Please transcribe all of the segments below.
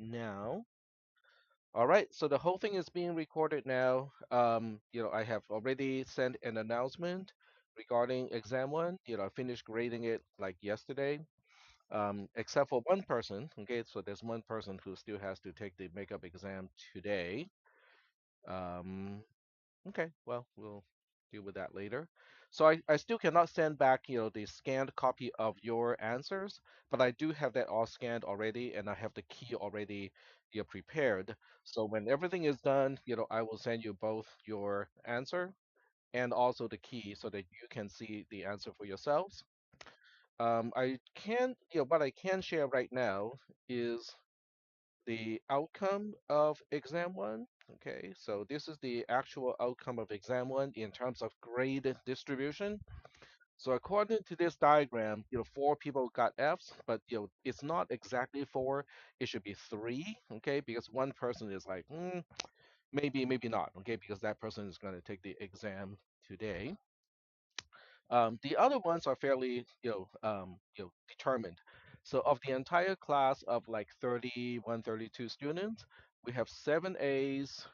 now. All right, so the whole thing is being recorded now. I have already sent an announcement regarding exam one. I finished grading it like yesterday, except for one person. Okay, so there's one person who still has to take the makeup exam today. Um, Okay, well, we'll deal with that later. So I still cannot send back, the scanned copy of your answers, but I do have that all scanned already, and I have the key already, prepared. So when everything is done, I will send you both your answer and also the key so that you can see the answer for yourselves. What I can share right now is the outcome of exam one. Okay, so this is the actual outcome of exam one in terms of grade distribution. So according to this diagram, four people got Fs, but it's not exactly four. It should be three, okay, because one person is like, maybe, maybe not, okay, because that person is going to take the exam today. The other ones are fairly, determined. So of the entire class of like 31, 32 students, we have seven A's,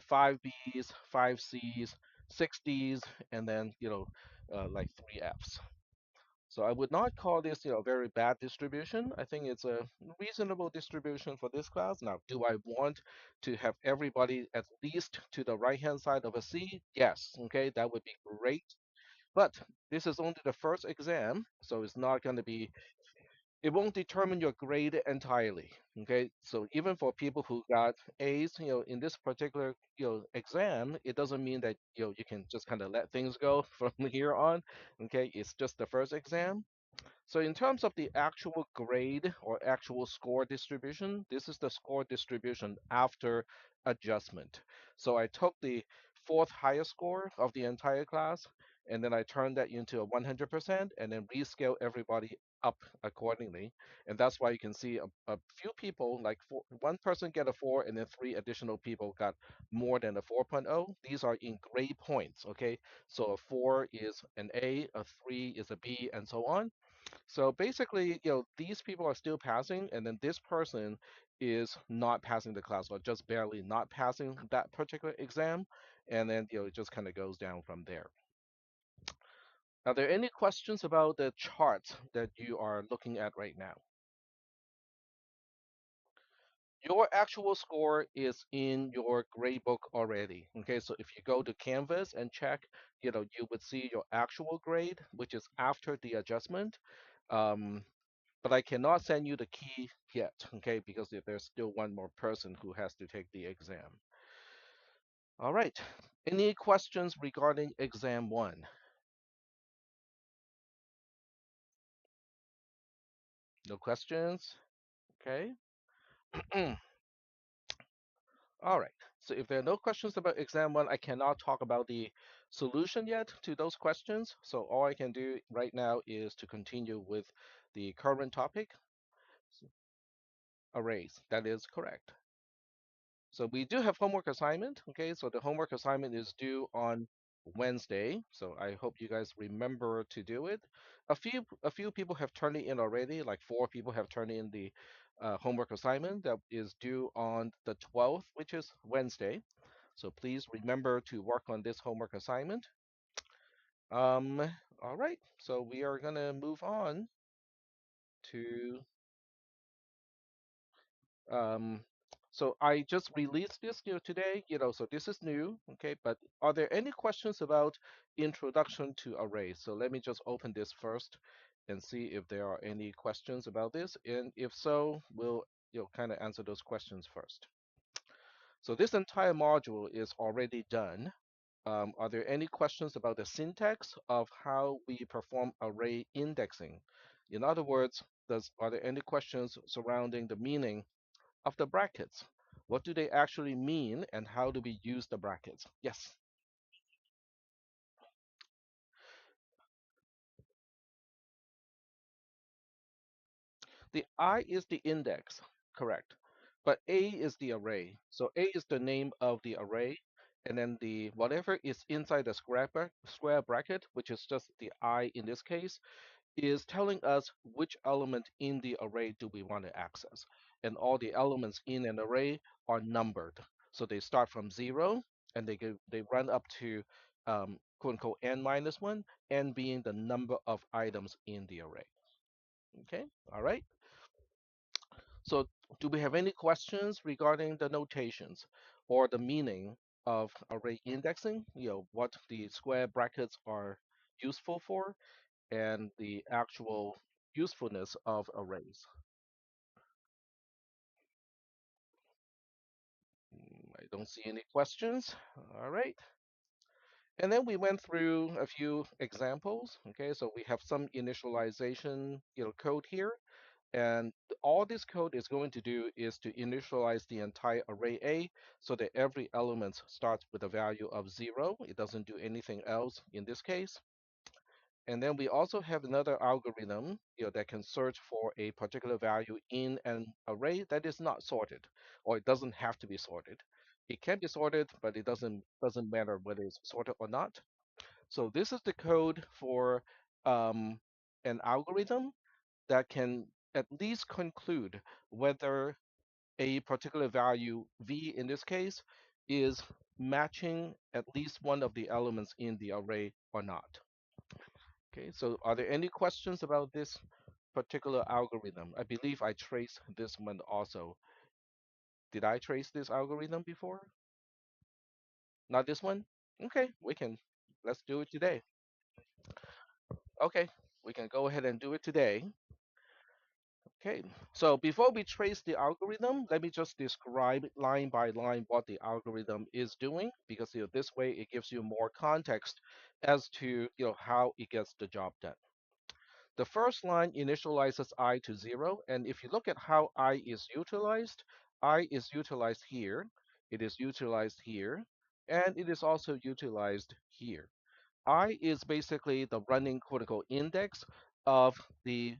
five B's, five C's, six D's, and then, like three F's. So I would not call this, a very bad distribution. I think it's a reasonable distribution for this class. Now, do I want to have everybody at least to the right-hand side of a C? Yes. Okay, that would be great. But this is only the first exam, so it's not going to be, it won't determine your grade entirely. Okay, so even for people who got A's, in this particular, exam, it doesn't mean that, you can just kind of let things go from here on. Okay, it's just the first exam. So in terms of the actual grade or actual score distribution, this is the score distribution after adjustment. So I took the fourth highest score of the entire class, and then I turned that into a 100%, and then rescale everybody up accordingly. And that's why you can see a few people, like one person get a 4, and then three additional people got more than a 4.0. These are in grade points, okay? So a 4 is an A, a 3 is a B, and so on. So basically, these people are still passing, and then this person is not passing the class or just barely not passing that particular exam, and then it just kind of goes down from there. Are there any questions about the chart that you are looking at right now? Your actual score is in your grade book already. Okay, so if you go to Canvas and check, you would see your actual grade, which is after the adjustment. Um, but I cannot send you the key yet, okay, because there's still one more person who has to take the exam. All right. Any questions regarding exam one? No questions? Okay. All right. So if there are no questions about exam one, I cannot talk about the solution yet to those questions. So all I can do right now is to continue with the current topic, arrays. That is correct. So we do have homework assignment. Okay, so the homework assignment is due on Wednesday. So I hope you guys remember to do it. A few people have turned it in already. Like four people have turned in the homework assignment that is due on the 12th, which is Wednesday. So please remember to work on this homework assignment. Um, all right. So we are gonna move on to Um, so I just released this, today, so this is new, okay? But are there any questions about introduction to arrays? So let me just open this first and see if there are any questions about this. And if so, we'll, kind of answer those questions first. So this entire module is already done. Are there any questions about the syntax of how we perform array indexing? In other words, are there any questions surrounding the meaning of the brackets? What do they actually mean and how do we use the brackets? Yes, the I is the index, correct. But A is the array. So A is the name of the array, and then the whatever is inside the square bracket, which is just the I in this case, is telling us which element in the array do we want to access. and all the elements in an array are numbered. So they start from 0 and they run up to quote unquote n minus 1, n being the number of items in the array. Okay, all right. So do we have any questions regarding the notations or the meaning of array indexing? What the square brackets are useful for and the actual usefulness of arrays. I don't see any questions. All right. And then we went through a few examples. Okay, so we have some initialization, code here. And all this code is going to do is to initialize the entire array A so that every element starts with a value of 0. It doesn't do anything else in this case. And then we also have another algorithm, that can search for a particular value in an array that is not sorted, or it doesn't have to be sorted. It can be sorted, but it doesn't matter whether it's sorted or not. So this is the code for um, an algorithm that can at least conclude whether a particular value v in this case is matching at least one of the elements in the array or not. Okay, so are there any questions about this particular algorithm? I believe I traced this one also. Did I trace this algorithm before? Not this one? Okay, let's do it today. Okay, we can go ahead and do it today. Okay, so before we trace the algorithm, let me just describe line by line what the algorithm is doing, because this way it gives you more context as to how it gets the job done. The first line initializes I to 0, and if you look at how I is utilized here, it is utilized here, and it is also utilized here. I is basically the running critical index of the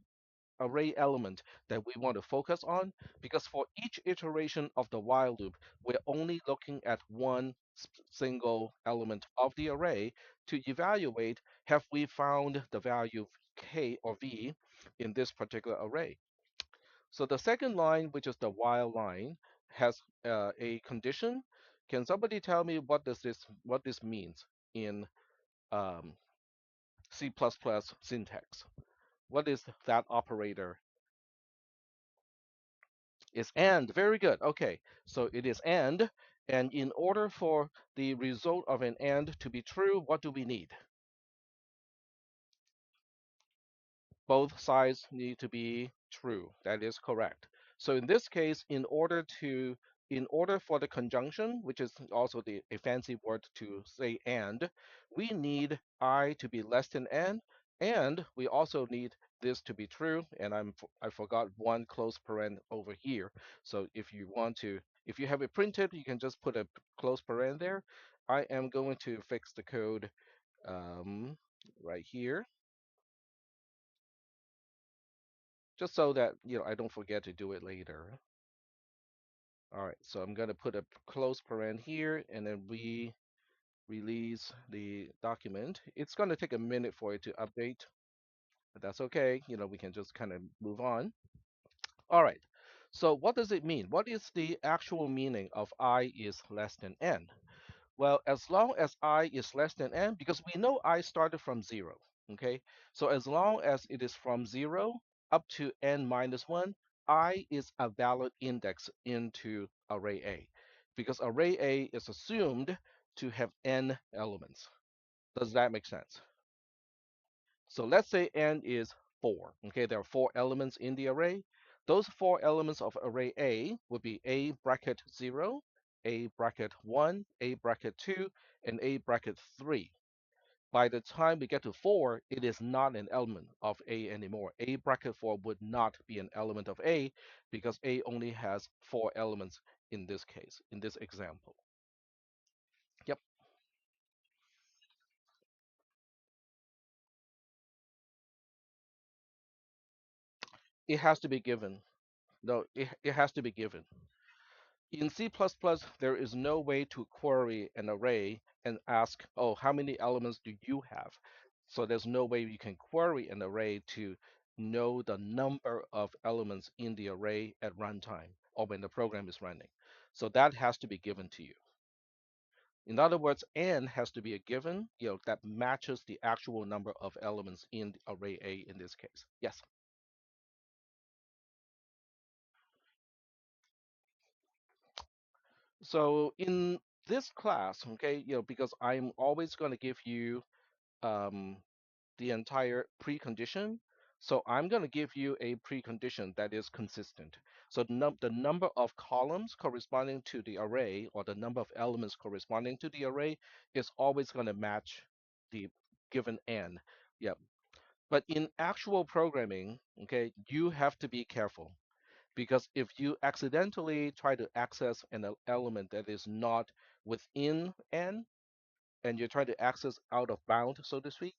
array element that we want to focus on, because for each iteration of the while loop, we're only looking at one single element of the array to evaluate have we found the value k or v in this particular array. So the second line, which is the while line, has a condition. Can somebody tell me what this means in um, C++ syntax? What is that operator? Is and. Very good. Okay, so it is and in order for the result of an and to be true, what do we need? Both sides need to be true. That is correct. So in this case, in order for the conjunction, which is also a fancy word to say and, we need I to be less than n, and we also need this to be true. And I forgot one close paren over here. So if you have it printed, you can just put a close paren there. I am going to fix the code right here, just so that I don't forget to do it later. All right, so I'm going to put a close paren here, and then we release the document. It's going to take a minute for it to update, but that's okay. We can just kind of move on. All right, so what does it mean? What is the actual meaning of I is less than n? Well, as long as I is less than n, because we know I started from 0, okay? So as long as it is from 0 up to n minus 1, I is a valid index into array A, because array A is assumed to have n elements. Does that make sense? So let's say n is 4, okay? There are 4 elements in the array. Those 4 elements of array A would be A bracket 0, A bracket 1, A bracket 2, and A bracket 3. By the time we get to 4, it is not an element of A anymore. A bracket 4 would not be an element of A because A only has 4 elements in this case, in this example. Yep, it has to be given. No, it has to be given. In C++, there is no way to query an array and ask, oh, how many elements do you have? So there's no way you can query an array to know the number of elements in the array at runtime or when the program is running. So that has to be given to you. In other words, n has to be a given, that matches the actual number of elements in the array A in this case. Yes. So in this class, okay, because I'm always going to give you um, the entire precondition. So I'm going to give you a precondition that is consistent. So the number of columns corresponding to the array or the number of elements corresponding to the array is always going to match the given n. Yeah. But in actual programming, okay, you have to be careful because if you accidentally try to access an element that is not within n, and you try to access out of bound, so to speak,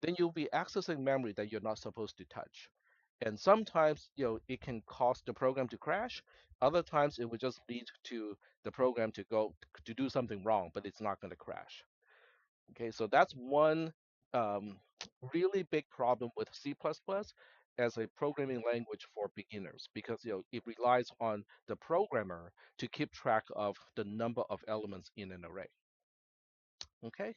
then you'll be accessing memory that you're not supposed to touch. And sometimes, it can cause the program to crash. Other times, it will just lead to the program to go to do something wrong, but it's not going to crash. Okay, so that's one um, really big problem with C++ as a programming language for beginners because it relies on the programmer to keep track of the number of elements in an array. Okay,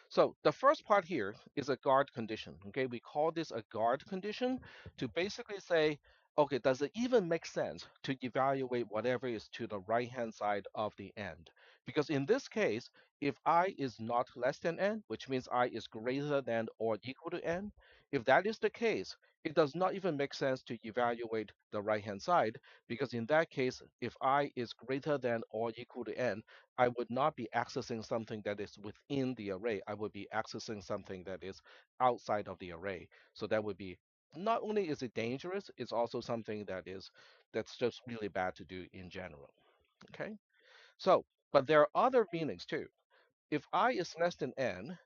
so the first part here is a guard condition. Okay, we call this a guard condition to basically say, okay, does it even make sense to evaluate whatever is to the right-hand side of the end? Because in this case, if I is not less than n, which means I is greater than or equal to n, if that is the case, it does not even make sense to evaluate the right-hand side, because in that case, if I is greater than or equal to n, I would not be accessing something that is within the array. I would be accessing something that is outside of the array. So that would be not only is it dangerous, it's also something that's just really bad to do in general. Okay. So, but there are other meanings too. If I is less than n,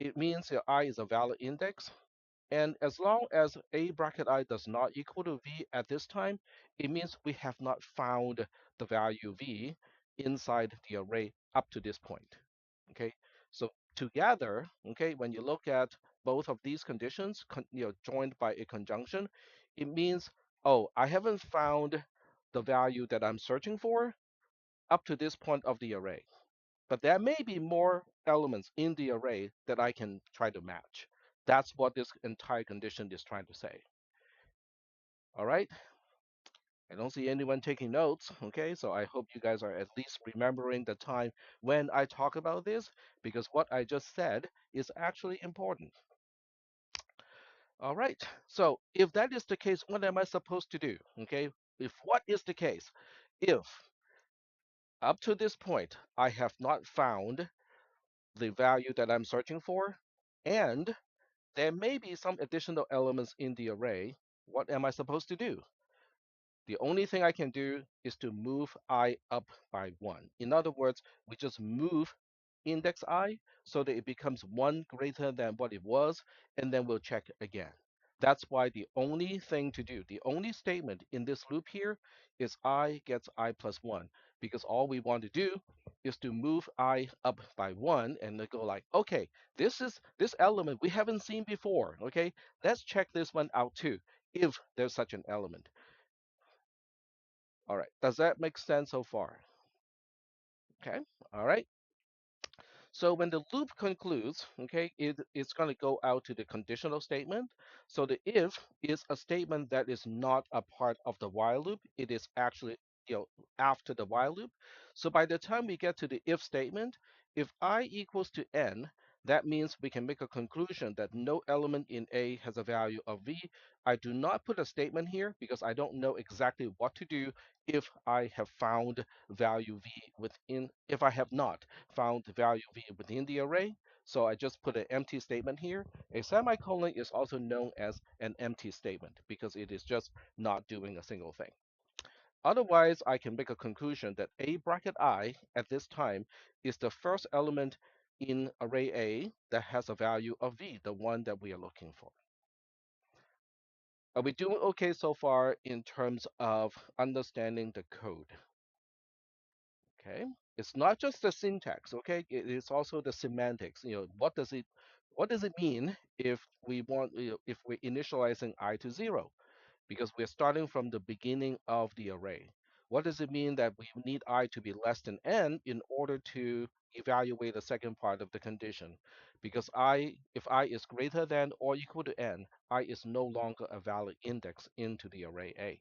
it means that I is a valid index. And as long as a bracket I does not equal to v at this time, it means we have not found the value v inside the array up to this point. Okay, so together, okay, when you look at both of these conditions, joined by a conjunction, it means, oh, I haven't found the value that I'm searching for up to this point of the array. But there may be more elements in the array that I can try to match. That's what this entire condition is trying to say. All right. I don't see anyone taking notes. Okay. So I hope you guys are at least remembering the time when I talk about this, because what I just said is actually important. All right. So if that is the case, what am I supposed to do? Okay. If what is the case? If up to this point I have not found the value that I'm searching for, and there may be some additional elements in the array. What am I supposed to do? The only thing I can do is to move I up by 1. In other words, we just move index I so that it becomes 1 greater than what it was, and then we'll check again. That's why the only thing to do, the only statement in this loop here is I gets I plus 1, because all we want to do is to move I up by 1 and then go like, okay, this element we haven't seen before, okay? Let's check this one out too, if there's such an element. All right, does that make sense so far? Okay, all right. So when the loop concludes, okay, it's going to go out to the conditional statement. So the if is a statement that is not a part of the while loop. It is actually, after the while loop. So by the time we get to the if statement, if I equals to n, that means we can make a conclusion that no element in A has a value of v. I do not put a statement here because I don't know exactly what to do if I have found value v within, if I have not found the value v within the array. So I just put an empty statement here. A semicolon is also known as an empty statement because it is just not doing a single thing. Otherwise, I can make a conclusion that a bracket I at this time is the first element in array A that has a value of v, the one that we are looking for. Are we doing okay so far in terms of understanding the code? Okay. It's not just the syntax, okay? It is also the semantics. What does it What does it mean if we want, if we're initializing I to 0? Because we're starting from the beginning of the array. What does it mean that we need I to be less than n in order to evaluate the second part of the condition? Because if I is greater than or equal to n, I is no longer a valid index into the array A.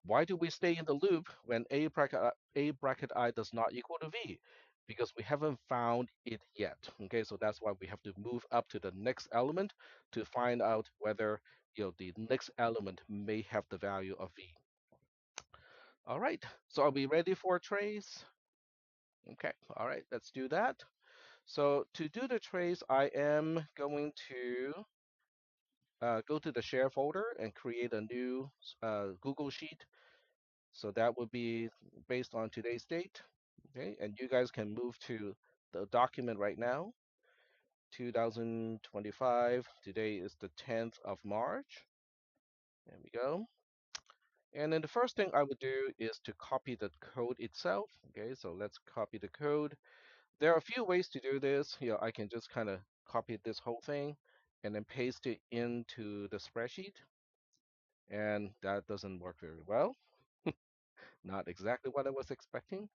Why do we stay in the loop when a bracket I does not equal to v? Because we haven't found it yet. Okay, so that's why we have to move up to the next element to find out whether the next element may have the value of v. All right, so are we ready for a trace? Okay, all right, let's do that. So to do the trace, I am going to go to the share folder and create a new Google Sheet. So that would be based on today's date. Okay, and you guys can move to the document right now, 2025. Today is the 10th of March. There we go. And then the first thing I would do is to copy the code itself. Okay, so let's copy the code. There are a few ways to do this. I can just kind of copy this whole thing and then paste it into the spreadsheet. And that doesn't work very well. Not exactly what I was expecting.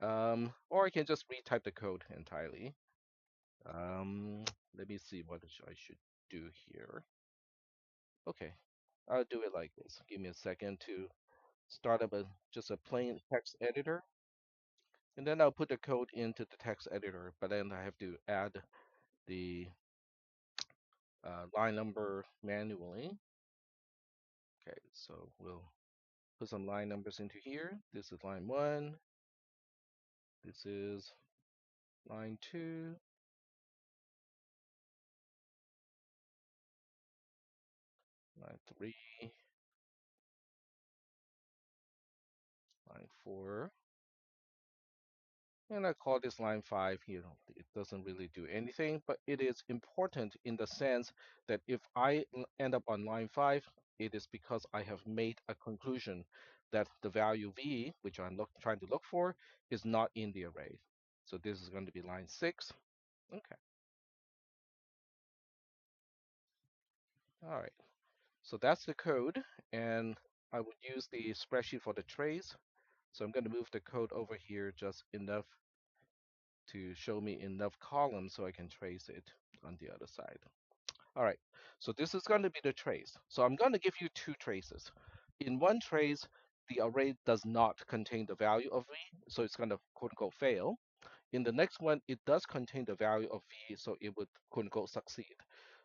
Or I can just retype the code entirely. Um, Let me see what I should do here. Okay, I'll do it like this. Give me a second to start up just a plain text editor, and then I'll put the code into the text editor. But then I have to add the line number manually. Okay, so we'll put some line numbers into here. This is line 1. This is line 2, line 3, line 4. And I call this line 5. It doesn't really do anything, but it is important in the sense that if I end up on line 5, it is because I have made a conclusion that the value v, which I'm trying to look for, is not in the array. So this is going to be line 6. Okay. All right. So that's the code, and I would use the spreadsheet for the trace. So I'm going to move the code over here just enough to show me enough columns so I can trace it on the other side. All right, so this is going to be the trace. So I'm going to give you two traces. In one trace, the array does not contain the value of v, so it's going to quote unquote fail. In the next one, it does contain the value of v, so it would quote unquote succeed.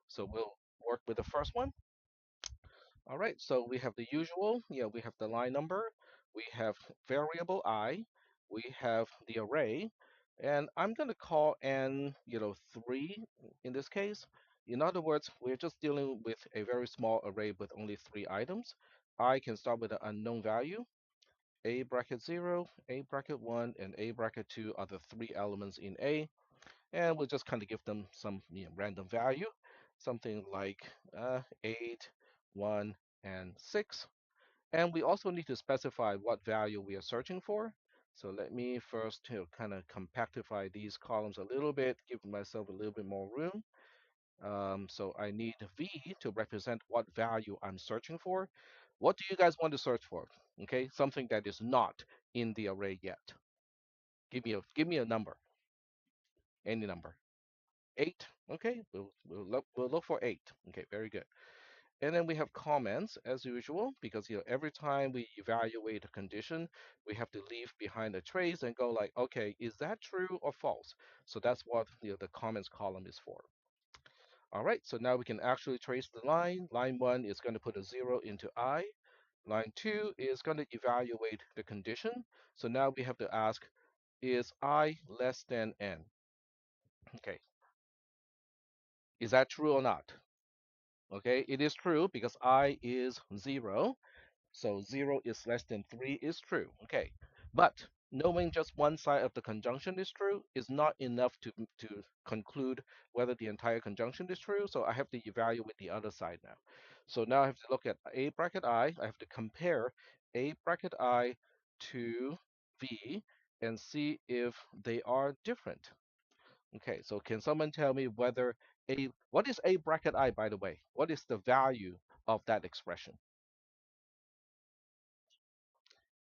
So we'll work with the first one. All right, so we have the usual. We have the line number, we have variable I, we have the array, and I'm going to call n, 3 in this case. In other words, we're just dealing with a very small array with only 3 items. I can start with an unknown value. A bracket 0, A bracket 1, and A bracket 2 are the 3 elements in A, and we'll just kind of give them some random value, something like 8, 1, and 6. And we also need to specify what value we are searching for. So let me first kind of compactify these columns a little bit, give myself a little bit more room. So I need V to represent what value I'm searching for. What do you guys want to search for? Okay, something that is not in the array yet. Give me a number, any number. 8. Okay, we'll look for 8. Okay, very good. And then we have comments as usual, because every time we evaluate a condition, we have to leave behind a trace and go like, okay, is that true or false? So that's what the comments column is for. All right, so now we can actually trace the line. Line 1 is going to put a 0 into I. Line 2 is going to evaluate the condition. So now we have to ask, is I less than n? Okay, is that true or not? Okay, it is true because I is 0. So 0 is less than 3 is true. Okay, but knowing just one side of the conjunction is true is not enough to conclude whether the entire conjunction is true. So I have to evaluate the other side now. So now I have to look at A bracket I. I have to compare A bracket I to V and see if they are different. Okay, so can someone tell me whether what is a bracket I, by the way? What is the value of that expression?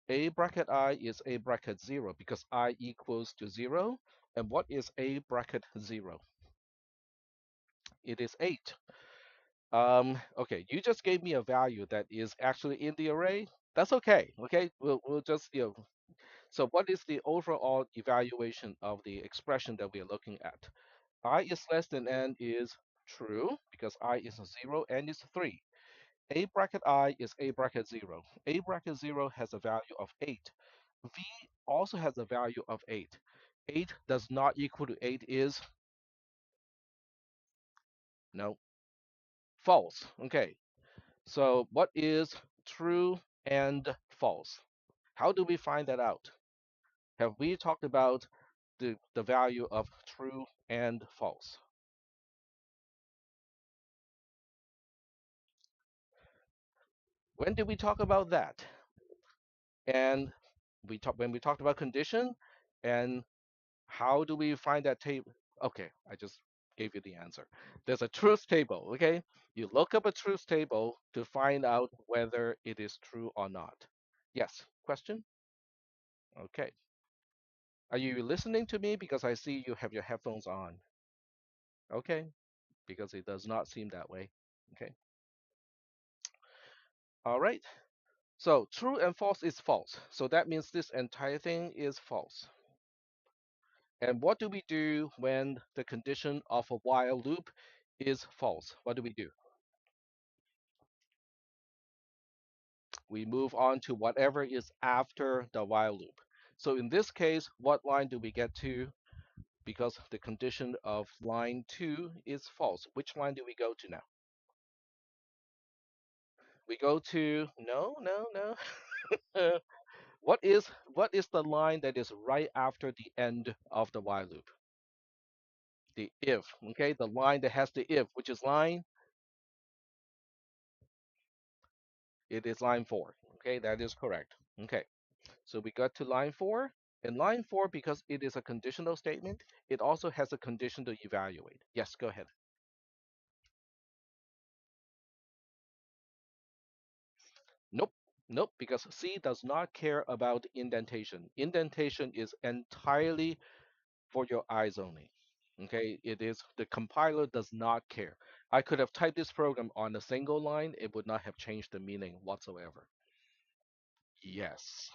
A bracket I is a bracket 0 because I equals to 0. And what is a bracket 0? It is 8. Okay, you just gave me a value that is actually in the array. That's okay. Okay, we'll just So what is the overall evaluation of the expression that we are looking at? I is less than n is true because I is a 0, n is 3. A bracket I is a bracket 0. A bracket 0 has a value of 8. V also has a value of 8. 8 does not equal to 8 is no, false. Okay, so what is true and false? How do we find that out? Have we talked about the value of true and false? When did we talk about that? And when we talked about condition, and how do we find that table? Okay, I just gave you the answer. There's a truth table, okay? You look up a truth table to find out whether it is true or not. Yes, question? Okay. Are you listening to me? Because I see you have your headphones on. Okay, because it does not seem that way. Okay. All right. So true and false is false. So that means this entire thing is false. And what do we do when the condition of a while loop is false? What do? We move on to whatever is after the while loop. So in this case, what line do we get to? Because the condition of line 2 is false. Which line do we go to now? We go to, no, no, no. What is the line that is right after the end of the while loop? The if, okay? The line that has the if, which is line, it is line 4. Okay, that is correct. Okay. So we got to line 4. And line 4, because it is a conditional statement, it also has a condition to evaluate. Yes, go ahead. Nope, nope, because C does not care about indentation. Indentation is entirely for your eyes only. Okay, it is the compiler does not care. I could have typed this program on a single line, it would not have changed the meaning whatsoever. Yes,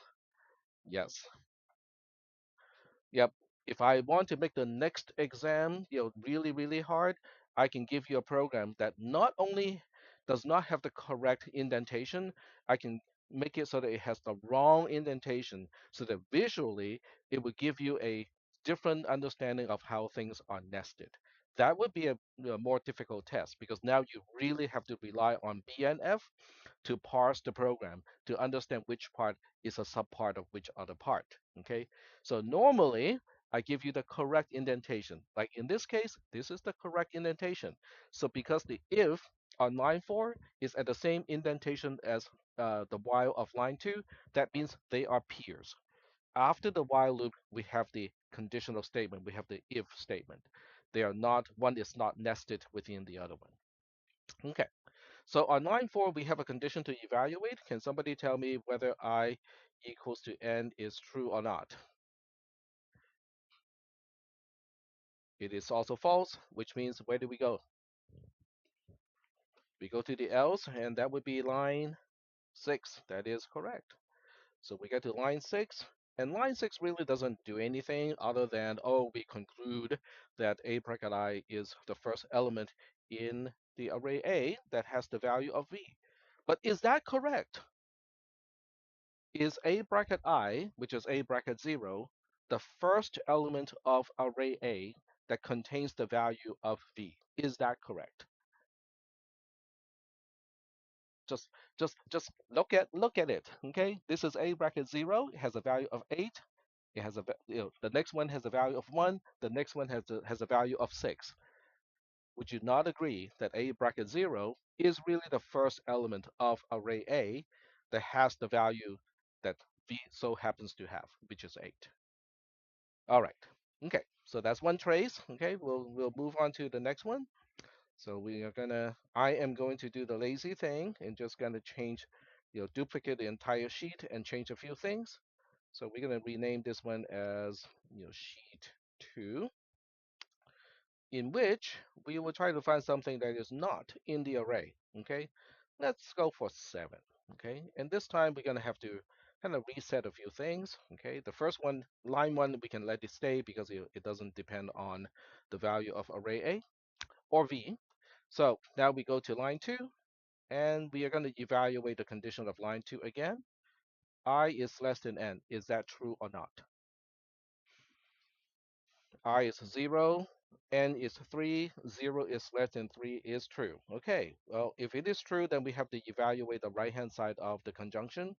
yes. Yep. If I want to make the next exam, really, really hard, I can give you a program that not only does not have the correct indentation, I can make it so that it has the wrong indentation, so that visually it would give you a different understanding of how things are nested. That would be a more difficult test because now you really have to rely on BNF to parse the program to understand which part is a subpart of which other part. Okay, so normally I give you the correct indentation. Like in this case, this is the correct indentation. So because the if on line 4 is at the same indentation as the while of line 2, that means they are peers. After the while loop, we have the conditional statement, we have the if statement. They are not, one is not nested within the other one. Okay. So on line 4, we have a condition to evaluate. Can somebody tell me whether I equals to n is true or not? It is also false, which means where do we go? We go to the else, and that would be line 6. That is correct. So we get to line 6, and line 6 really doesn't do anything other than, oh, we conclude that A bracket I is the first element in the array A that has the value of V. But is that correct? Is A bracket I, which is A bracket 0, the first element of array A that contains the value of V? Is that correct? Just just look at it. Okay, this is A bracket 0. It has a value of 8. It has the next one has a value of 1. The next one has a value of 6. Would you not agree that A bracket 0 is really the first element of array A that has the value that V so happens to have, which is 8? All right. Okay, so that's one trace. Okay, we'll move on to the next one. So I am going to do the lazy thing and just gonna change, duplicate the entire sheet and change a few things. So we're gonna rename this one as, sheet two, in which we will try to find something that is not in the array. Okay, let's go for seven. Okay, and this time we're gonna have to kind of reset a few things. Okay, the first one, line one, we can let it stay because it doesn't depend on the value of array A or V. So now we go to line two, and we are going to evaluate the condition of line two again. I is less than n. Is that true or not? I is 0, n is 3, 0 is less than 3 is true. Okay, well, if it is true, then we have to evaluate the right-hand side of the conjunction.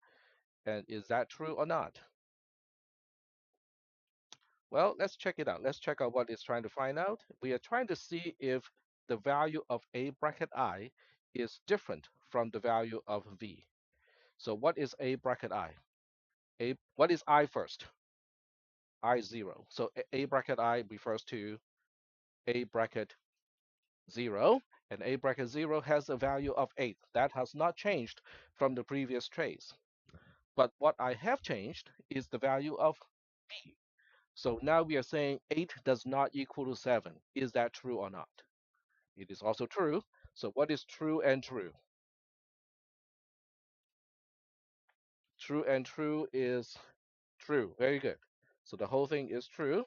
And is that true or not? Well, let's check it out. Let's check out what it's trying to find out. We are trying to see if the value of a bracket I is different from the value of v. So what is a bracket I? What is I first? I 0. So a bracket I refers to a bracket 0, and a bracket 0 has a value of 8. That has not changed from the previous trace. But what I have changed is the value of b. So now we are saying 8 does not equal to 7. Is that true or not? It is also true. So what is true and true? True and true is true. Very good. So the whole thing is true.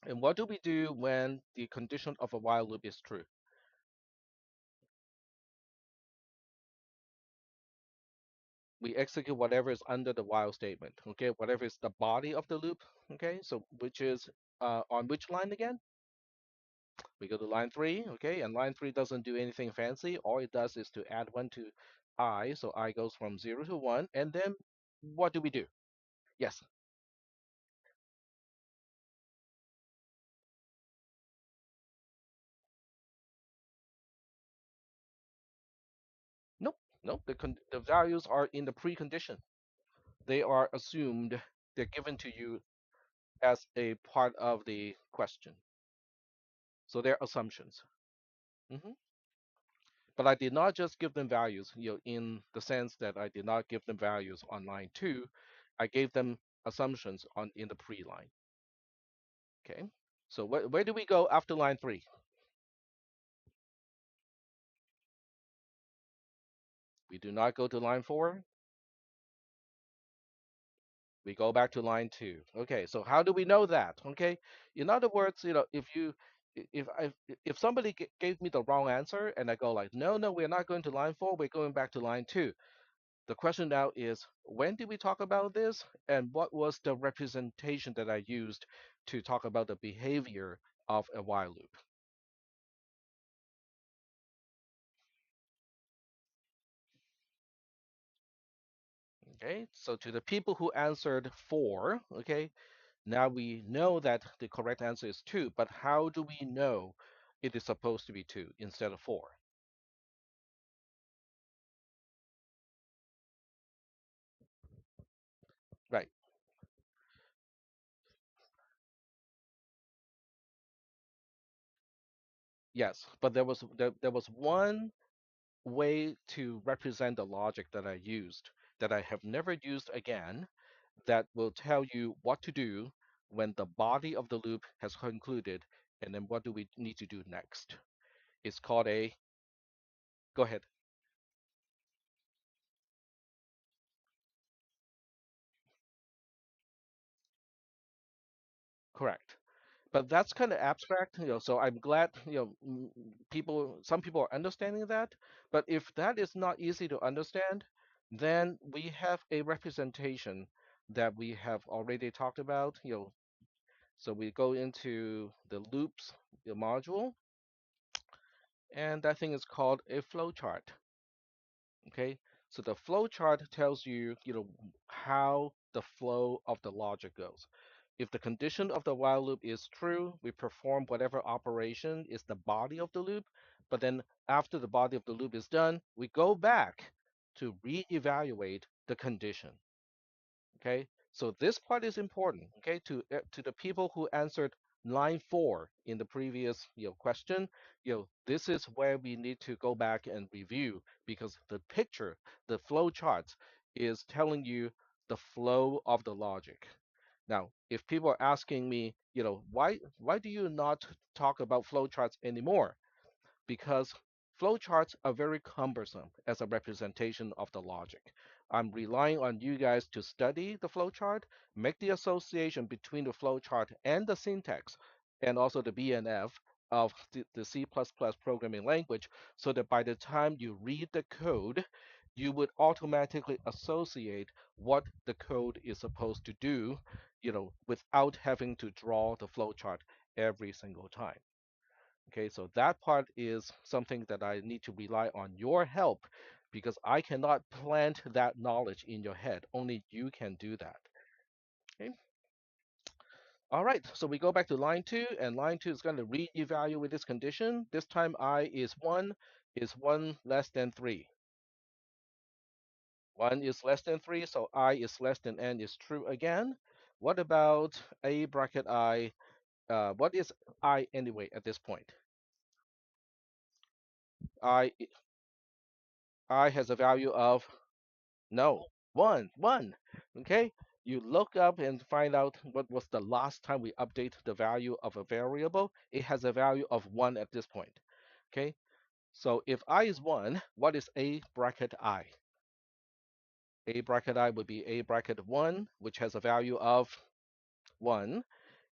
And what do we do when the condition of a while loop is true? We execute whatever is under the while statement, okay? Whatever is the body of the loop, okay? So which is on which line again? We go to line three, okay? And line three doesn't do anything fancy. All it does is to add one to I, so I goes from 0 to 1. And then what do we do? Yes. Nope. Nope. The values are in the precondition. They are assumed. They're given to you as a part of the question. So they're assumptions. Mhm. But I did not just give them values, in the sense that I did not give them values on line two. I gave them assumptions on in the pre-line. Okay. So where do we go after line three? We do not go to line four. We go back to line two. Okay. So how do we know that? Okay. In other words, if I if somebody gave me the wrong answer and I go like, no, no, we're not going to line four, we're going back to line two. The question now is, when did we talk about this, and what was the representation that I used to talk about the behavior of a while loop? Okay, so to the people who answered 4, okay, now we know that the correct answer is 2, but how do we know it is supposed to be 2 instead of 4? Right, yes, but there was one way to represent the logic that I used that I have never used again, that will tell you what to do when the body of the loop has concluded, and then what do we need to do next. It's called a, go ahead, correct. But that's kind of abstract, so I'm glad, some people are understanding that. But if that is not easy to understand, then we have a representation that we have already talked about, so we go into the loops, the module, and that thing is called a flowchart. Okay, so the flow chart tells you, how the flow of the logic goes. If the condition of the while loop is true, we perform whatever operation is the body of the loop. But then after the body of the loop is done, we go back to reevaluate the condition. Okay, So this part is important, okay, to the people who answered line 4 in the previous question. This is where we need to go back and review because the picture, the flow charts, is telling you the flow of the logic. Now, if people are asking me, why do you not talk about flow charts anymore? Because flowcharts are very cumbersome as a representation of the logic. I'm relying on you guys to study the flowchart, make the association between the flowchart and the syntax, and also the BNF of the C++ programming language, so that by the time you read the code, you would automatically associate what the code is supposed to do, without having to draw the flowchart every single time. Okay, so that part is something that I need to rely on your help because I cannot plant that knowledge in your head. Only you can do that. Okay. All right, so we go back to line 2, and line 2 is going to re-evaluate this condition. This time I is 1 less than 3. 1 is less than 3, so I is less than n is true again. What about a bracket I? What is I anyway at this point? I I has a value of no, 1, 1. Okay? You look up and find out what was the last time we update the value of a variable. It has a value of 1 at this point. Okay? So if I is 1, what is a bracket I? A bracket I would be a bracket 1, which has a value of 1.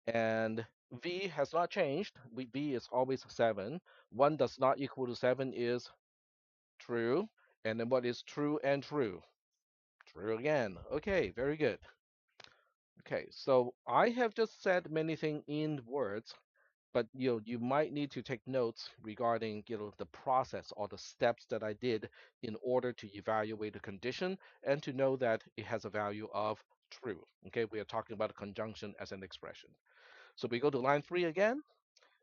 And v has not changed. V is always 7. 1 does not equal to 7 is true. And then what is true and true? True again. Okay, very good. Okay, so I have just said many things in words, but you might need to take notes regarding the process or the steps that I did in order to evaluate a condition and to know that it has a value of true. Okay, we are talking about a conjunction as an expression. So we go to line 3 again.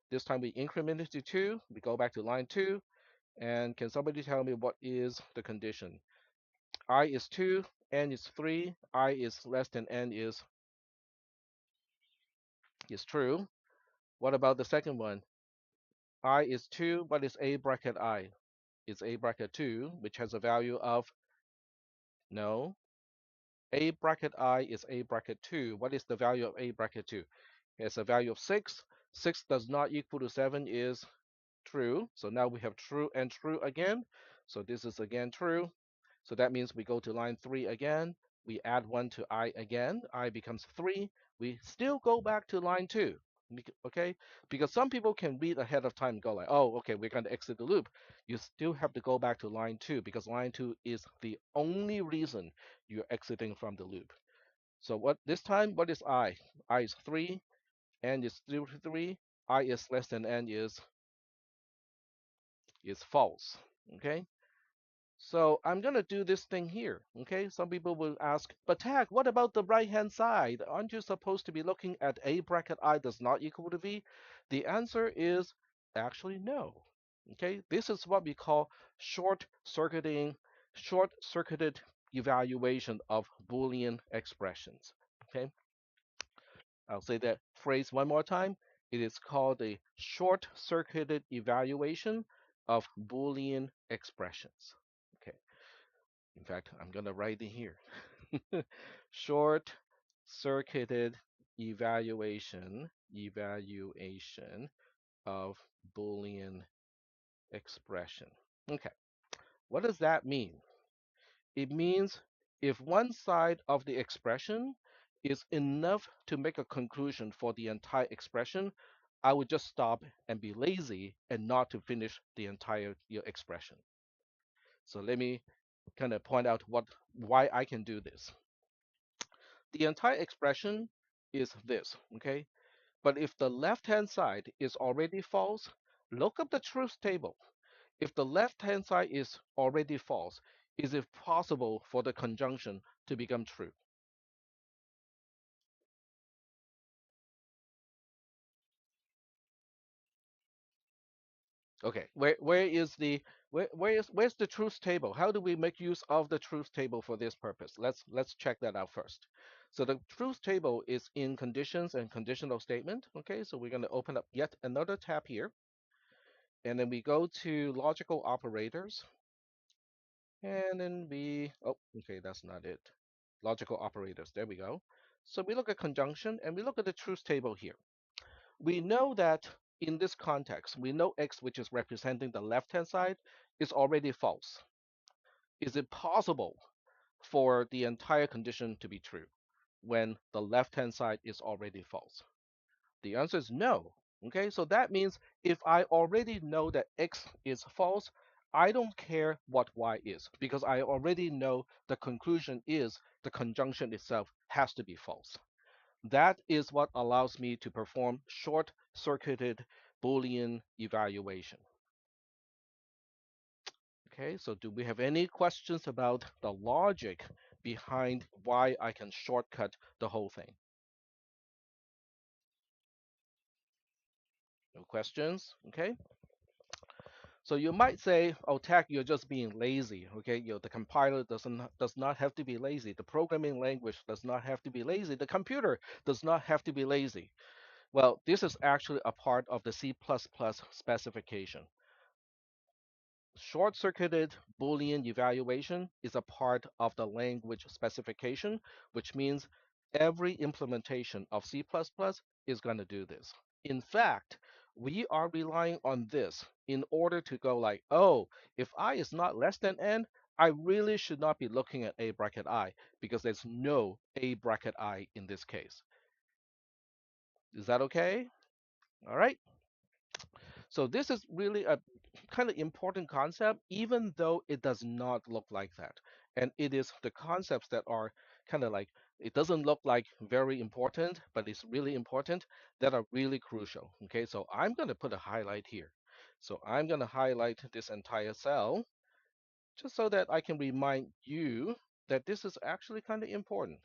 This time we increment it to 2. We go back to line 2, and can somebody tell me what is the condition? I is 2, n is 3, I is less than n is true. What about the second one? I is 2. What is a bracket I? It's a bracket 2, which has a value of no. A bracket I is a bracket 2. What is the value of a bracket 2? It has a value of 6. 6 does not equal to 7 is true. So now we have true and true again. So this is again true. So that means we go to line 3 again. We add 1 to I again. I becomes 3. We still go back to line 2. Okay? Because some people can read ahead of time and go like, oh, okay, we're going to exit the loop. You still have to go back to line 2 because line 2 is the only reason you're exiting from the loop. So what this time, what is I? I is 3, n is still 3, I is less than n is false. Okay? So I'm going to do this thing here, okay? Some people will ask, but Tag, what about the right-hand side? Aren't you supposed to be looking at a bracket I does not equal to v? The answer is actually no, okay? This is what we call short-circuited evaluation of Boolean expressions, okay? I'll say that phrase one more time. It is called a short-circuited evaluation of Boolean expressions, okay? In fact, I'm going to write it here. Short circuited evaluation of Boolean expression. Okay, what does that mean? It means if one side of the expression is enough to make a conclusion for the entire expression, I would just stop and be lazy and not to finish the entire expression. So let me kind of point out why I can do this. The entire expression is this, okay? But if the left-hand side is already false, look up the truth table. If the left-hand side is already false, is it possible for the conjunction to become true? Okay, where's the truth table? How do we make use of the truth table for this purpose? Let's check that out first. So the truth table is in conditions and conditional statement. Okay, so we're going to open up yet another tab here, and then we go to logical operators, and then oh, okay, that's not it. Logical operators, there we go. So we look at conjunction, and we look at the truth table here. We know that in this context, we know x, which is representing the left-hand side, is already false. Is it possible for the entire condition to be true when the left-hand side is already false? The answer is no. Okay, so that means if I already know that x is false, I don't care what y is because I already know the conclusion is the conjunction itself has to be false. That is what allows me to perform short-circuited Boolean evaluation. Okay, so do we have any questions about the logic behind why I can shortcut the whole thing? No questions? Okay. So you might say, oh, Tech, you're just being lazy. Okay, the compiler does not have to be lazy. The programming language does not have to be lazy. The computer does not have to be lazy. Well, this is actually a part of the C++ specification. Short-circuited Boolean evaluation is a part of the language specification, which means every implementation of C++ is going to do this. In fact, we are relying on this in order to go like, oh, if I is not less than n, I really should not be looking at a bracket I because there's no a bracket I in this case. Is that okay? All right. So this is really a kind of important concept, even though it does not look like that. And it is the concepts that are kind of like, it doesn't look like very important, but it's really important that are really crucial. Okay, so I'm going to put a highlight here. So I'm going to highlight this entire cell just so that I can remind you that this is actually kind of important.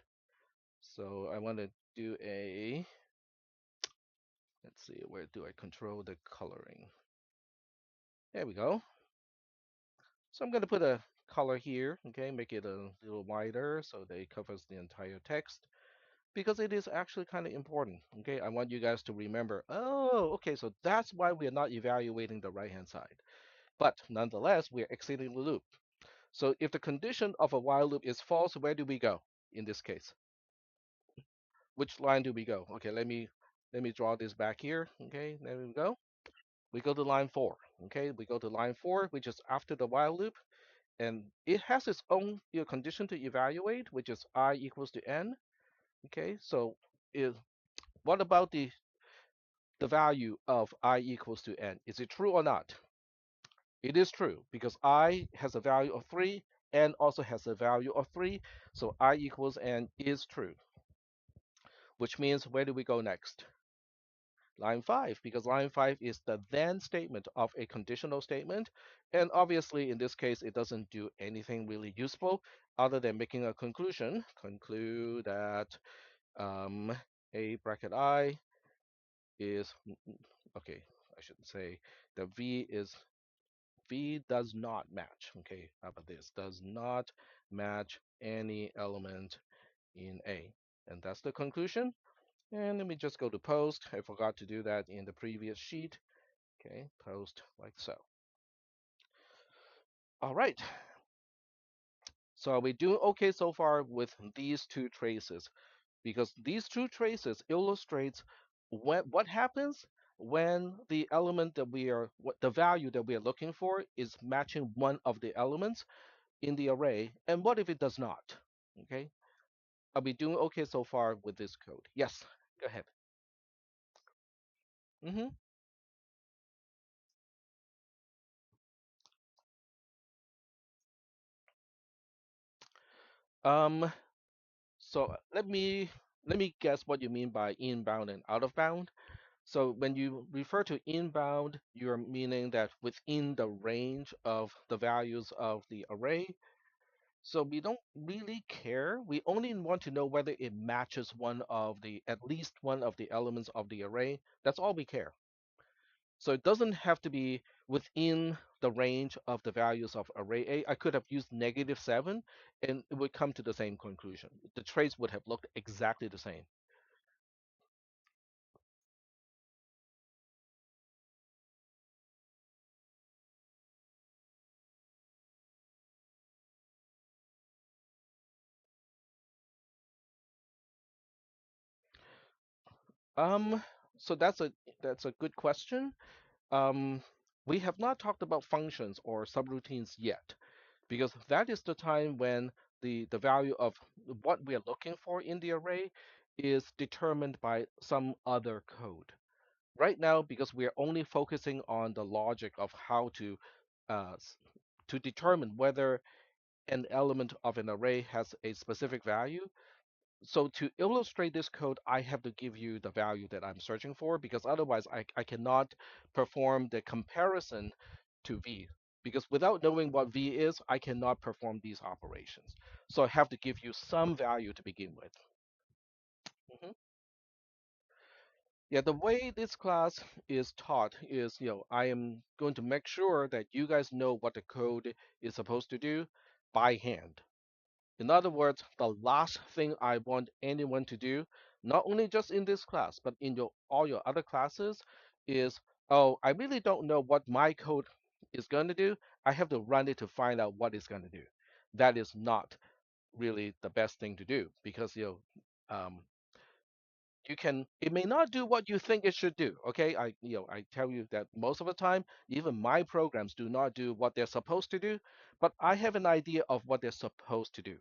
So I want to do let's see, where do I control the coloring? There we go. So I'm going to put a color here, okay, make it a little wider so that it covers the entire text because it is actually kind of important, okay? I want you guys to remember, oh, okay, so that's why we are not evaluating the right-hand side. But nonetheless, we are exiting the loop. So if the condition of a while loop is false, where do we go in this case? Which line do we go? Okay, let me draw this back here, okay? There we go. We go to line 4, okay? We go to line 4, which is after the while loop. And it has its own condition to evaluate, which is I equals to n. Okay, so if, what about the value of I equals to n? Is it true or not? It is true because I has a value of 3, n also has a value of 3, so I equals n is true, which means where do we go next? Line 5, because line 5 is the then statement of a conditional statement. And obviously, in this case, it doesn't do anything really useful other than making a conclusion. Conclude that a bracket I is, okay, I should say the V does not match. Okay, how about this? Does not match any element in A. And that's the conclusion. And let me just go to post. I forgot to do that in the previous sheet. Okay, post like so. All right. So are we doing okay so far with these two traces? Because these two traces illustrates what happens when the element that what the value that we are looking for is matching one of the elements in the array, and what if it does not? Okay, are we doing okay so far with this code? Yes, go ahead. hmm Um, so let me guess what you mean by inbound and out of bound. So when you refer to inbound, you're meaning that within the range of the values of the array. So we don't really care. We only want to know whether it matches at least one of the elements of the array. That's all we care. So it doesn't have to be within the range of the values of array A. I could have used -7 and it would come to the same conclusion. The trace would have looked exactly the same. Um, so that's a good question. Um, we have not talked about functions or subroutines yet, because that is the time when the value of what we are looking for in the array is determined by some other code. Right now, because we are only focusing on the logic of how uh, to determine whether an element of an array has a specific value. So to illustrate this code, I have to give you the value that I'm searching for, because otherwise I cannot perform the comparison to V. Because without knowing what V is, I cannot perform these operations. So I have to give you some value to begin with. Mhm. Yeah, the way this class is taught is, I am going to make sure that you guys know what the code is supposed to do by hand. In other words, the last thing I want anyone to do, not only just in this class, but in all your other classes, is, oh, I really don't know what my code is going to do. I have to run it to find out what it's going to do. That is not really the best thing to do, because you can it may not do what you think it should do. Okay, I tell you that most of the time even my programs do not do what they're supposed to do, but I have an idea of what they're supposed to do.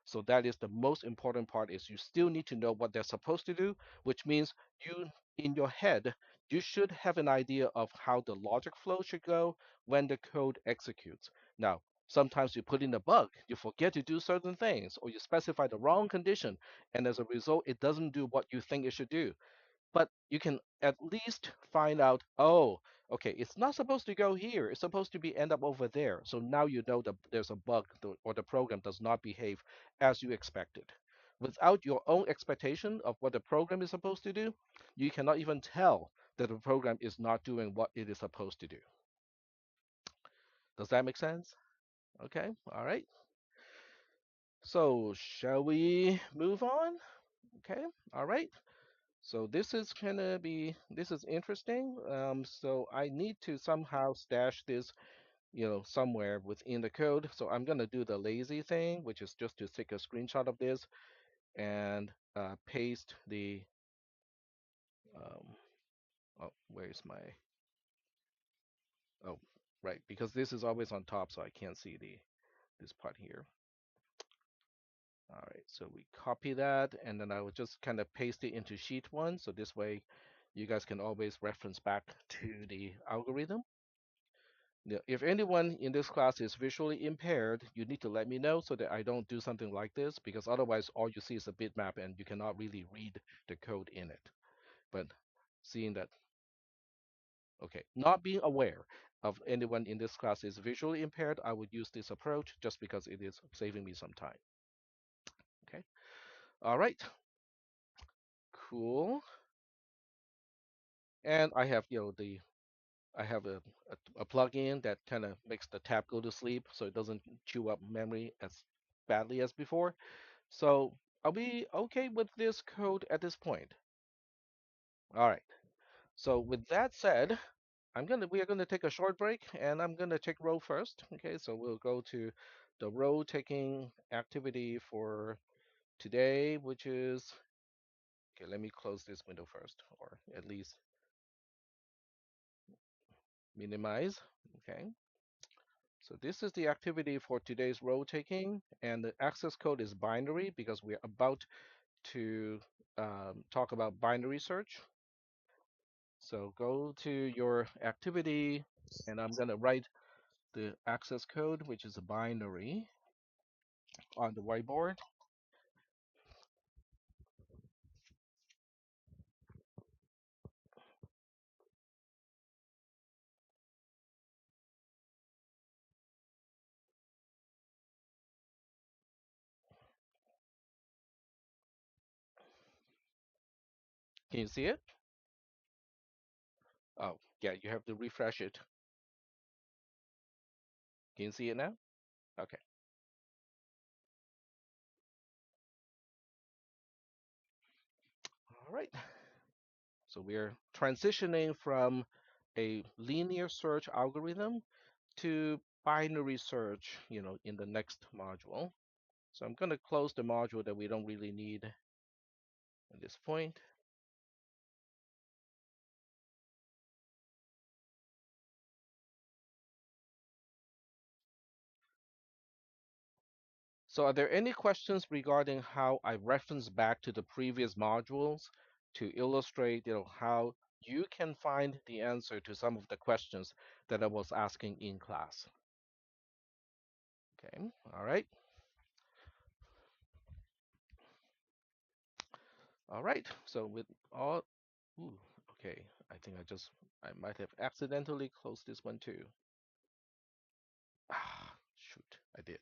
So that is the most important part, is you still need to know what they're supposed to do, which means you, in your head, you should have an idea of how the logic flow should go when the code executes. Now, sometimes you put in a bug, you forget to do certain things, or you specify the wrong condition, and as a result, it doesn't do what you think it should do. But you can at least find out, oh, okay, it's not supposed to go here. It's supposed to be end up over there. So now you know that there's a bug, or the program does not behave as you expected. Without your own expectation of what the program is supposed to do, you cannot even tell that the program is not doing what it is supposed to do. Does that make sense? Okay, all right. So shall we move on? Okay, all right. So this is interesting. So I need to somehow stash this, somewhere within the code. So I'm gonna do the lazy thing, which is just to take a screenshot of this and paste the, um, oh, where's my, oh, right, because this is always on top, so I can't see this part here. All right, so we copy that, and then I will just kind of paste it into sheet one, so this way you guys can always reference back to the algorithm. Yeah, if anyone in this class is visually impaired, you need to let me know so that I don't do something like this, because otherwise all you see is a bitmap and you cannot really read the code in it. But seeing that, okay, not being aware of anyone in this class is visually impaired, I would use this approach just because it is saving me some time. Okay, all right, cool. And I have, I have a plugin that kind of makes the tab go to sleep so it doesn't chew up memory as badly as before. So are we okay with this code at this point? All right. So with that said, we are gonna take a short break, and I'm gonna take row first. Okay, so we'll go to the row taking activity for today, which is, okay, let me close this window first, or at least minimize. Okay. So this is the activity for today's row taking, and the access code is binary because we're about to talk about binary search. So go to your activity, and I'm going to write the access code, which is a binary, on the whiteboard. Can you see it? Oh, Yeah, you have to refresh it. Can you see it now? Okay. All right. So we're transitioning from a linear search algorithm to binary search, in the next module. So I'm going to close the module that we don't really need at this point. So are there any questions regarding how I reference back to the previous modules to illustrate, how you can find the answer to some of the questions that I was asking in class? Okay, all right. All right. So with all, ooh, okay. I think I might have accidentally closed this one too. Ah, shoot, I did.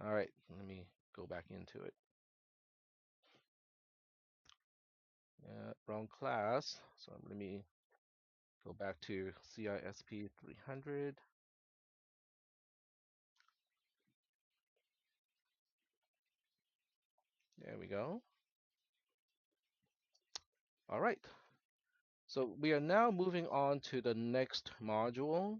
All right, let me go back into it. Wrong class. So let me go back to CISP 300. There we go. All right. So we are now moving on to the next module,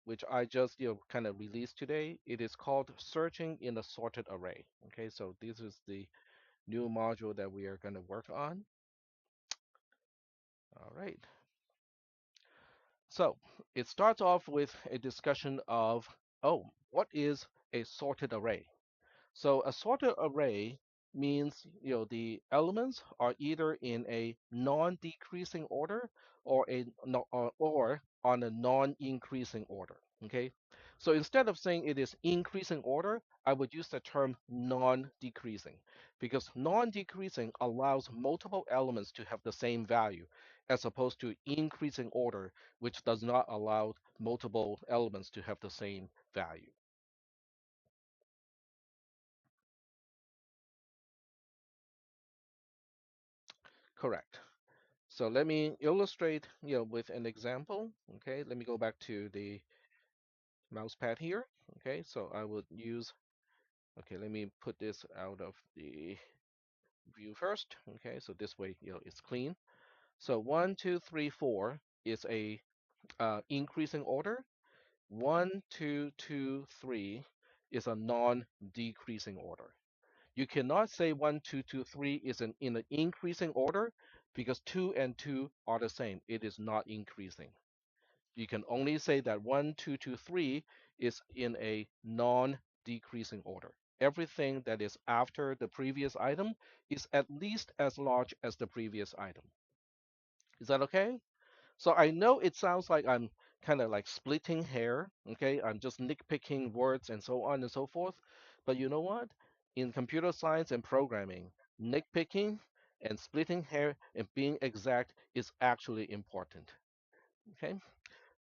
which I just kind of released today. It is called searching in a sorted array. Okay, so this is the new module that we are going to work on. All right. So it starts off with a discussion of, oh, what is a sorted array? So a sorted array means the elements are either in a non-decreasing order or or on a non-increasing order. Okay. So instead of saying it is increasing order, I would use the term non-decreasing because non-decreasing allows multiple elements to have the same value as opposed to increasing order, which does not allow multiple elements to have the same value. Correct. So let me illustrate, with an example. Okay, let me go back to the mouse pad here. Okay, so I would use, okay, let me put this out of the view first. Okay, so this way, it's clean. So 1, 2, 3, 4 is a increasing order. 1, 2, 2, 3 is a non-decreasing order. You cannot say 1, 2, 2, 3 is in an increasing order because 2 and 2 are the same. It is not increasing. You can only say that 1, 2, 2, 3 is in a non-decreasing order. Everything that is after the previous item is at least as large as the previous item. Is that okay? So I know it sounds like I'm kind of like splitting hair, okay? I'm just nitpicking words and so on and so forth. But you know what? In computer science and programming, nitpicking and splitting hair and being exact is actually important. Okay?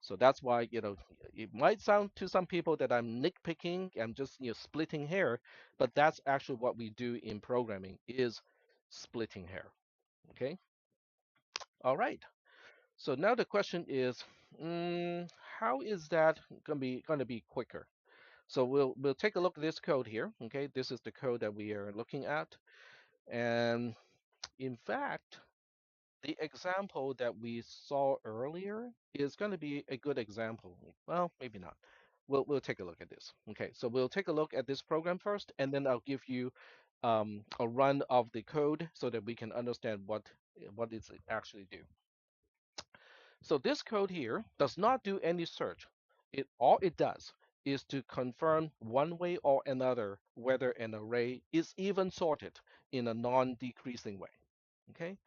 So that's why, it might sound to some people that I'm nitpicking, I'm just, splitting hair, but that's actually what we do in programming is splitting hair. Okay? All right. So now the question is, how is that going to be quicker? So we'll take a look at this code here. Okay, this is the code that we are looking at, and in fact, the example that we saw earlier is going to be a good example. Well, maybe not. We'll take a look at this. Okay, so we'll take a look at this program first, and then I'll give you a run of the code so that we can understand what it actually do. So this code here does not do any search. All it does is to confirm one way or another whether an array is even sorted in a non-decreasing way. Okay?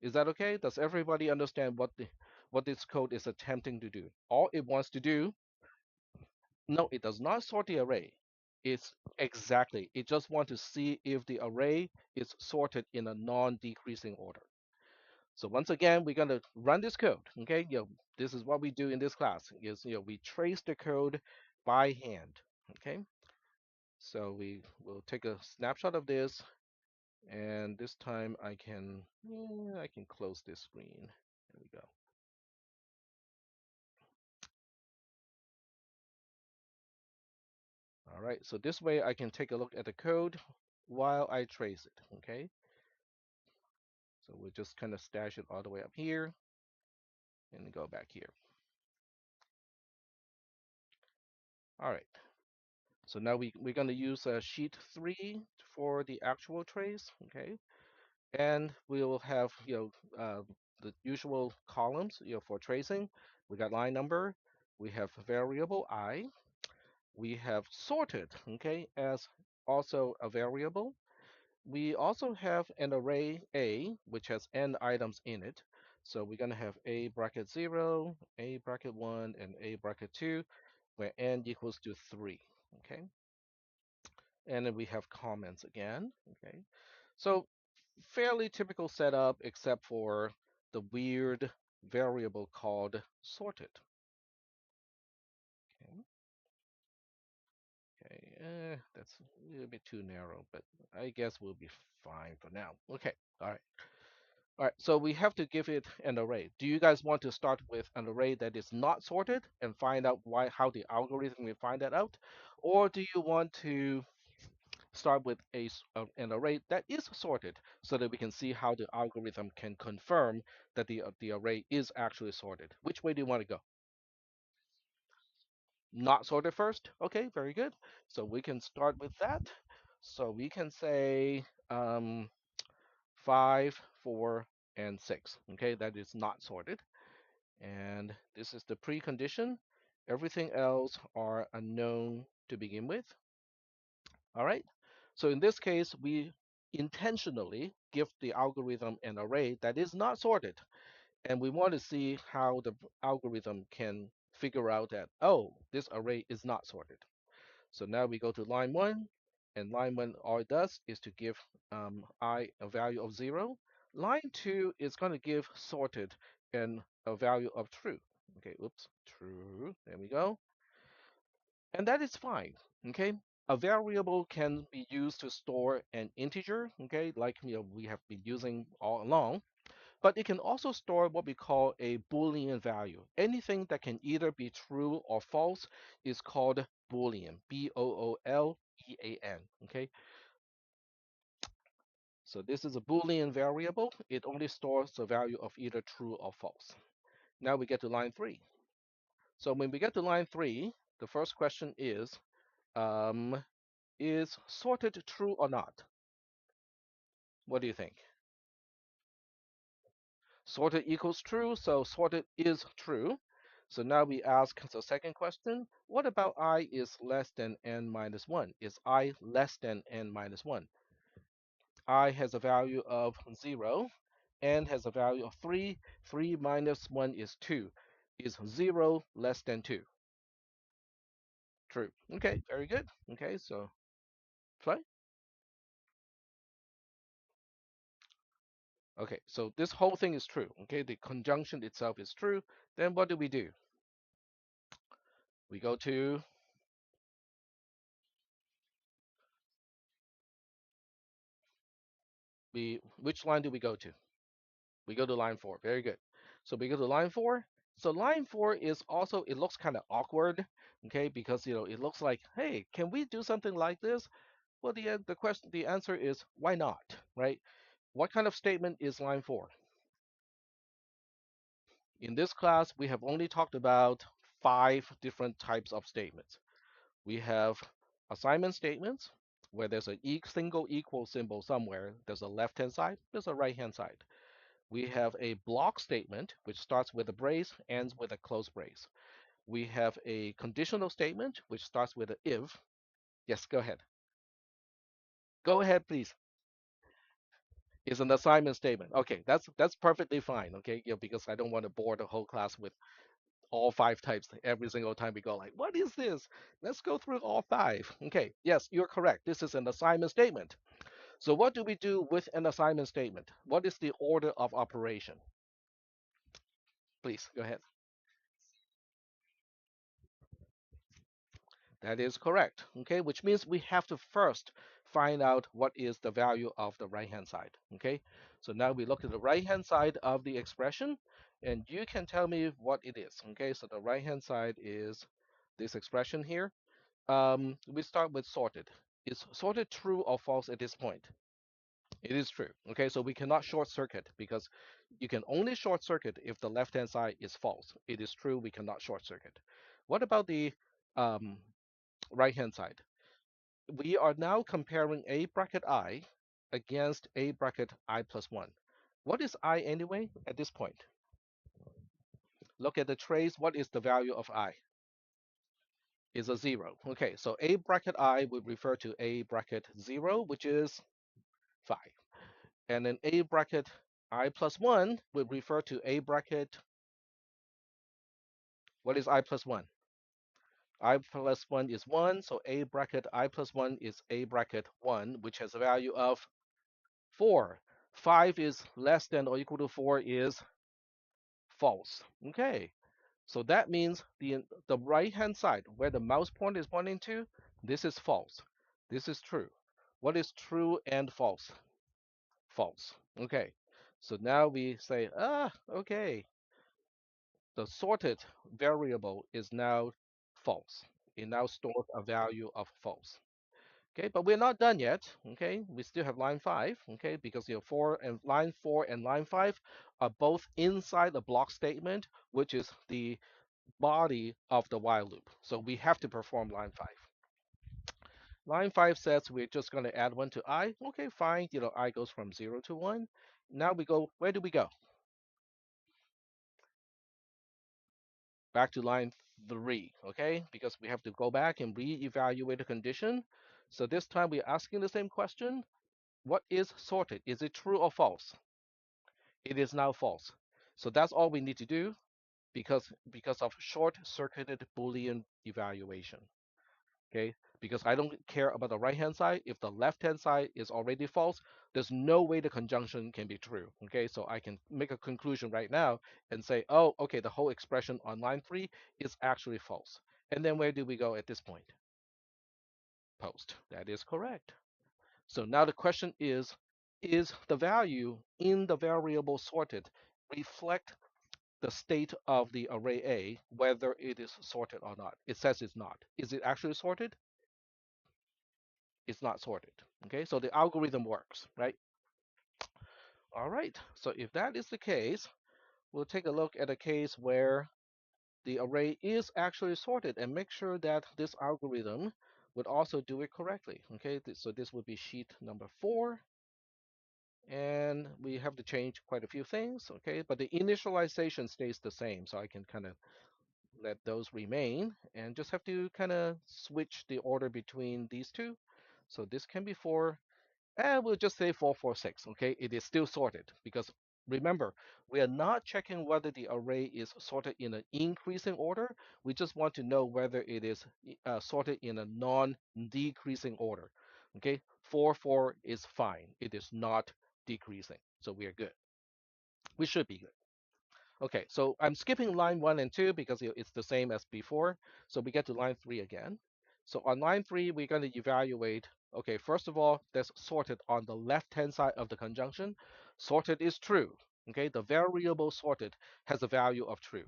Is that okay? Does everybody understand what this code is attempting to do? All it wants to do, no, it does not sort the array. It's exactly, it just wants to see if the array is sorted in a non-decreasing order. So once again, we're going to run this code. Okay, this is what we do in this class. Is we trace the code by hand. Okay, so we will take a snapshot of this, and this time I can close this screen. There we go. All right, so this way I can take a look at the code while I trace it, okay? So we'll just kind of stash it all the way up here and go back here. All right, so now we're going to use sheet 3 for the actual trace, okay? And we will have, the usual columns, for tracing. We got line number, we have variable I, we have sorted, okay, as also a variable. We also have an array A, which has n items in it. So we're going to have A bracket 0, A bracket 1, and A bracket 2, where n equals to 3, okay? And then we have comments again, okay? So fairly typical setup, except for the weird variable called sorted. Okay, okay, that's a little bit too narrow, but I guess we'll be fine for now. Okay, all right. All right, so we have to give it an array. Do you guys want to start with an array that is not sorted and find out how the algorithm will find that out? Or do you want to start with an array that is sorted so that we can see how the algorithm can confirm that the array is actually sorted? Which way do you want to go? Not sorted first? Okay, very good. So we can start with that. So we can say 5, 4, and 6. Okay, that is not sorted. And this is the precondition. Everything else are unknown to begin with. All right. So in this case, we intentionally give the algorithm an array that is not sorted. And we want to see how the algorithm can figure out that, oh, this array is not sorted. So now we go to line 1, and line 1, all it does is to give I a value of 0. Line 2 is going to give sorted and a value of true. Okay, oops, true. There we go. And that is fine. Okay, a variable can be used to store an integer. Okay, like we have been using all along. But it can also store what we call a Boolean value. Anything that can either be true or false is called Boolean. Boolean. Okay, so this is a Boolean variable. It only stores the value of either true or false. Now we get to line 3. So when we get to line 3, the first question um, is sorted true or not? What do you think? Sorted equals true, so sorted is true. So now we ask the second question, what about I is less than n minus 1? Is I less than n minus 1? I has a value of 0, n has a value of 3, 3 minus 1 is 2. Is 0 less than 2? True. Okay, very good. Okay, so play. Okay, so this whole thing is true. Okay, the conjunction itself is true. Then what do? We go to which line do we go to? We go to line 4. Very good. So we go to line 4. So line 4 is also, it looks kind of awkward, okay, because it looks like, hey, can we do something like this? Well, the answer is why not, right? What kind of statement is line 4? In this class, we have only talked about 5 different types of statements. We have assignment statements, where there's a single equal symbol somewhere. There's a left-hand side, there's a right-hand side. We have a block statement, which starts with a brace, ends with a close brace. We have a conditional statement, which starts with an if. Yes, go ahead. Go ahead, please. Is an assignment statement. Okay, that's perfectly fine. Okay, because I don't want to bore the whole class with all 5 types every single time we go like, what is this? Let's go through all 5. Okay, yes, you're correct. This is an assignment statement. So what do we do with an assignment statement? What is the order of operation? Please go ahead. That is correct. Okay, which means we have to first find out what is the value of the right hand side. Okay, so now we look at the right hand side of the expression, and you can tell me what it is. Okay, so the right hand side is this expression here. We start with sorted. Is sorted true or false at this point? It is true. Okay, so we cannot short circuit because you can only short circuit if the left hand side is false. It is true, we cannot short circuit. What about the um, right hand side? We are now comparing a bracket I against a bracket I plus 1. What is I anyway at this point? Look at the trace. What is the value of I? Is a 0. Okay, so a bracket I would refer to a bracket 0, which is 5. And then a bracket I plus 1 would refer to a bracket. What is I plus 1? I plus 1 is 1, so a bracket I plus 1 is a bracket 1, which has a value of 4. 5 is less than or equal to 4 is false. Okay, so that means the right hand side where the mouse pointer is pointing to, this is false. This is true. What is true and false? False. Okay, so now we say, okay, the sorted variable is now false. It now stores a value of false. Okay, but we're not done yet. Okay, we still have line 5. Okay, because your line 4 and line 5 are both inside the block statement, which is the body of the while loop. So we have to perform line 5. Line 5 says we're just going to add 1 to I. Okay, fine. I goes from 0 to 1. Now we go, where do we go? Back to line 3, okay? Because we have to go back and re-evaluate the condition. So this time we're asking the same question. What is sorted? Is it true or false? It is now false. So that's all we need to do because of short-circuited Boolean evaluation. Okay, because I don't care about the right hand side. If the left hand side is already false, there's no way the conjunction can be true. Okay, so I can make a conclusion right now and say, oh, okay, the whole expression on line 3 is actually false. And then where do we go at this point? Post. That is correct. So now the question is the value in the variable sorted reflect the state of the array A, whether it is sorted or not? It says it's not. Is it actually sorted? It's not sorted. Okay, so the algorithm works, right? All right, so if that is the case, we'll take a look at a case where the array is actually sorted and make sure that this algorithm would also do it correctly. Okay, so this would be sheet number 4. And we have to change quite a few things, okay? But the initialization stays the same, so I can kind of let those remain and just have to kind of switch the order between these two. So this can be 4, and we'll just say 446, okay? It is still sorted because remember, we are not checking whether the array is sorted in an increasing order. We just want to know whether it is sorted in a non-decreasing order, okay? 4 is fine. It is not decreasing, so we are good. We should be good. Okay, so I'm skipping line 1 and 2 because it's the same as before. So we get to line 3 again. So on line 3, we're going to evaluate. Okay, first of all, that's sorted on the left-hand side of the conjunction. Sorted is true. Okay, the variable sorted has a value of true.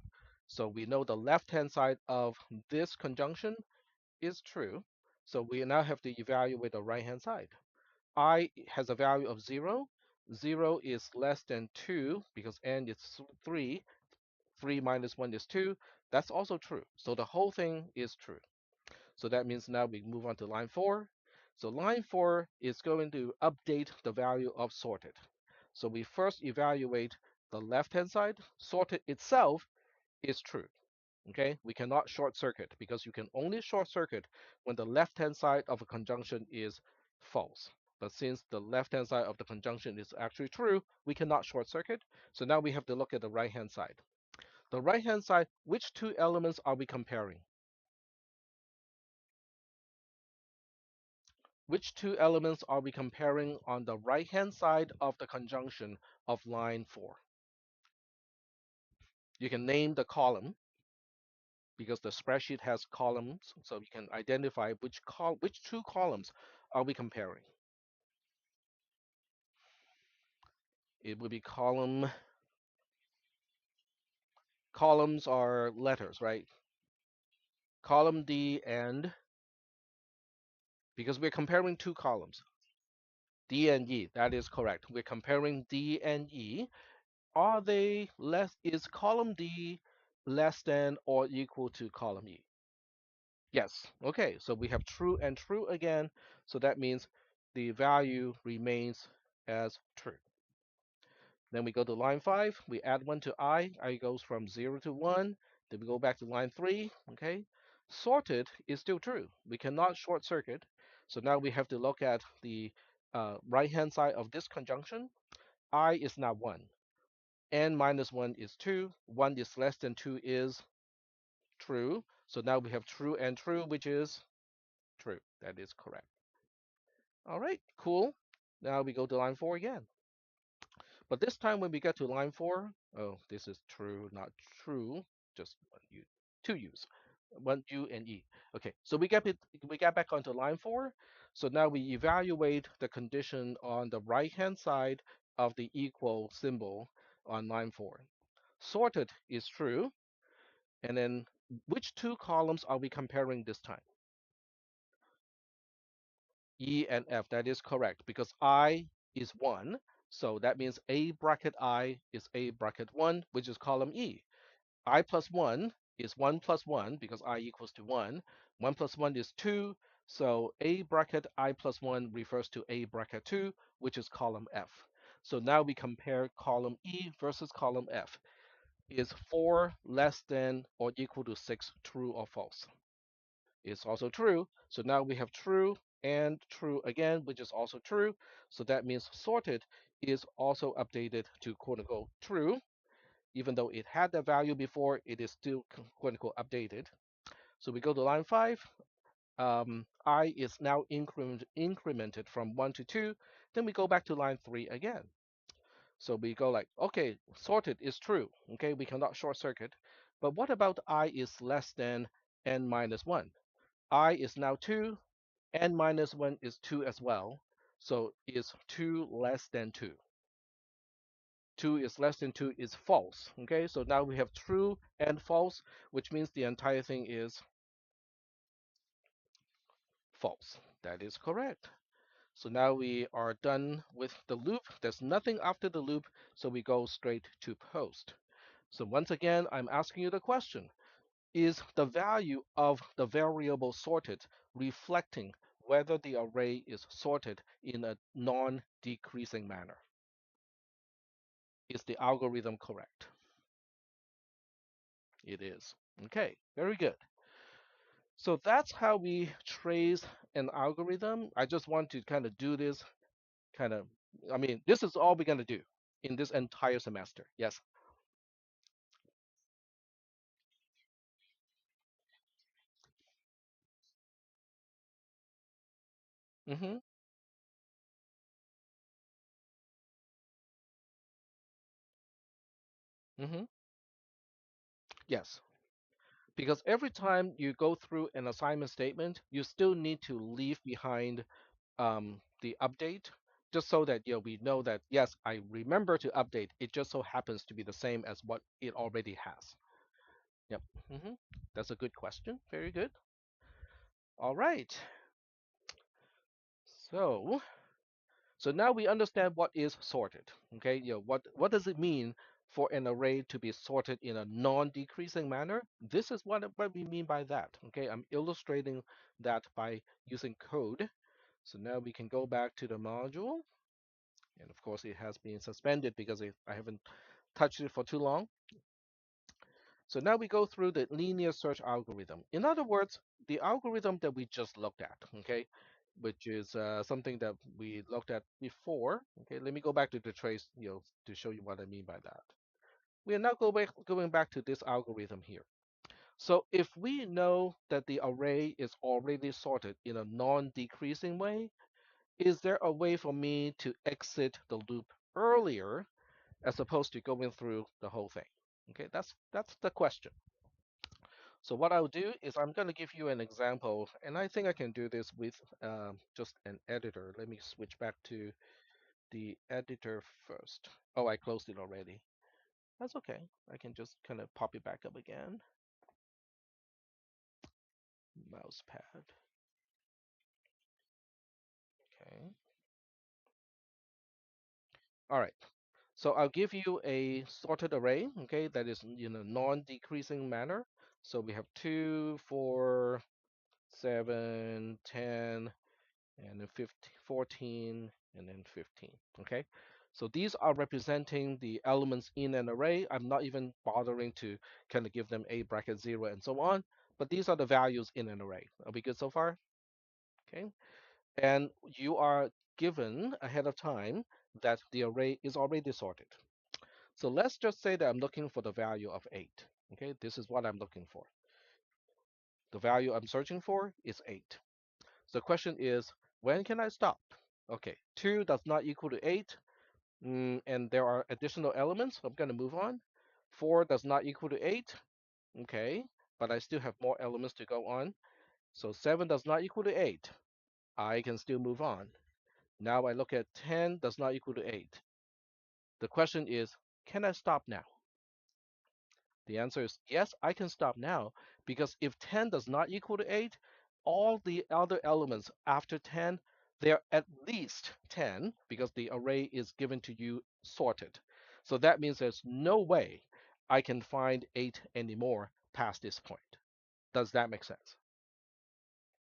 So we know the left-hand side of this conjunction is true. So we now have to evaluate the right-hand side. I has a value of 0. 0 is less than 2 because n is 3. 3 minus 1 is 2. That's also true. So the whole thing is true. So that means now we move on to line 4. So line 4 is going to update the value of sorted. So we first evaluate the left-hand side. Sorted itself is true. Okay, we cannot short circuit because you can only short circuit when the left-hand side of a conjunction is false. But since the left-hand side of the conjunction is actually true, we cannot short circuit. So now we have to look at the right-hand side. The right-hand side, which two elements are we comparing? Which two elements are we comparing on the right-hand side of the conjunction of line 4? You can name the column because the spreadsheet has columns, so you can identify which two columns are we comparing? It would be column. Columns are letters, right? Column D and, because we're comparing two columns, D and E. That is correct. We're comparing D and E. Are they less? Is column D less than or equal to column E? Yes. Okay. So we have true and true again. So that means the value remains as true. Then we go to line 5. We add 1 to I. I goes from 0 to 1. Then we go back to line 3. Okay. Sorted is still true. We cannot short circuit. So now we have to look at the right-hand side of this conjunction. I is now 1. N minus 1 is 2. 1 is less than 2 is true. So now we have true and true, which is true. That is correct. All right, cool. Now we go to line 4 again. But this time when we get to line 4, oh, this is true, not true. Just one U, two U's, one U and E. Okay, so we get back onto line 4. So now we evaluate the condition on the right-hand side of the equal symbol on line 4. Sorted is true. And then which two columns are we comparing this time? E and F. That is correct because I is 1. So that means A bracket I is A bracket 1, which is column E. I plus 1 is 1 plus 1 because I equals to 1. 1 plus 1 is 2. So A bracket I plus 1 refers to A bracket 2, which is column F. So now we compare column E versus column F. Is 4 less than or equal to 6 true or false? It's also true. So now we have true and true again, which is also true. So that means sorted is also updated to quote unquote true. Even though it had that value before, it is still quote unquote updated. So we go to line 5. I is now incremented from 1 to 2. Then we go back to line 3 again. So we go like, okay, sorted is true. Okay, we cannot short circuit. But what about I is less than n minus 1? I is now 2, n minus 1 is 2 as well. So is 2 less than 2? 2 is less than 2 is false. Okay, so now we have true and false, which means the entire thing is false. That is correct. So now we are done with the loop. There's nothing after the loop, so we go straight to post. So once again, I'm asking you the question. Is the value of the variable sorted reflecting whether the array is sorted in a non-decreasing manner? Is the algorithm correct? It is. Okay, very good. So that's how we trace an algorithm. I just want to kind of do this kind of, I mean, this is all we're going to do in this entire semester. Yes. Mm-hmm. Mm-hmm. Yes. Because every time you go through an assignment statement, you still need to leave behind the update, just so that we know that yes, I remember to update. It just so happens to be the same as what it already has. Yep. hmm That's a good question. Very good. All right. So so now we understand what is sorted. Okay. What does it mean for an array to be sorted in a non-decreasing manner? This is what we mean by that. Okay. I'm illustrating that by using code. So now we can go back to the module. And of course, it has been suspended because I haven't touched it for too long. So now we go through the linear search algorithm. In other words, the algorithm that we just looked at, okay, which is something that we looked at before. Okay, let me go back to the trace, to show you what I mean by that. We are now going back to this algorithm here. So if we know that the array is already sorted in a non-decreasing way, is there a way for me to exit the loop earlier as opposed to going through the whole thing? Okay, that's the question. So what I'll do is I'm going to give you an example, and I think I can do this with just an editor. Let me switch back to the editor first. Oh, I closed it already. That's okay. I can just kind of pop it back up again. Mouse pad. Okay. All right. So I'll give you a sorted array, okay, that is in a non-decreasing manner. So we have 2, 4, 7, 10, and then 15, 14, and then 15, okay? So these are representing the elements in an array. I'm not even bothering to kind of give them a bracket 0 and so on, but these are the values in an array. Are we good so far? Okay. And you are given ahead of time that the array is already sorted. So let's just say that I'm looking for the value of 8. Okay, this is what I'm looking for. The value I'm searching for is 8. So the question is, when can I stop? Okay, 2 does not equal to 8, and there are additional elements. So I'm going to move on. 4 does not equal to 8. Okay, but I still have more elements to go on. So 7 does not equal to 8. I can still move on. Now I look at 10 does not equal to 8. The question is, can I stop now? The answer is yes, I can stop now, because if 10 does not equal to 8, all the other elements after 10, they're at least 10 because the array is given to you sorted. So that means there's no way I can find 8 anymore past this point. Does that make sense?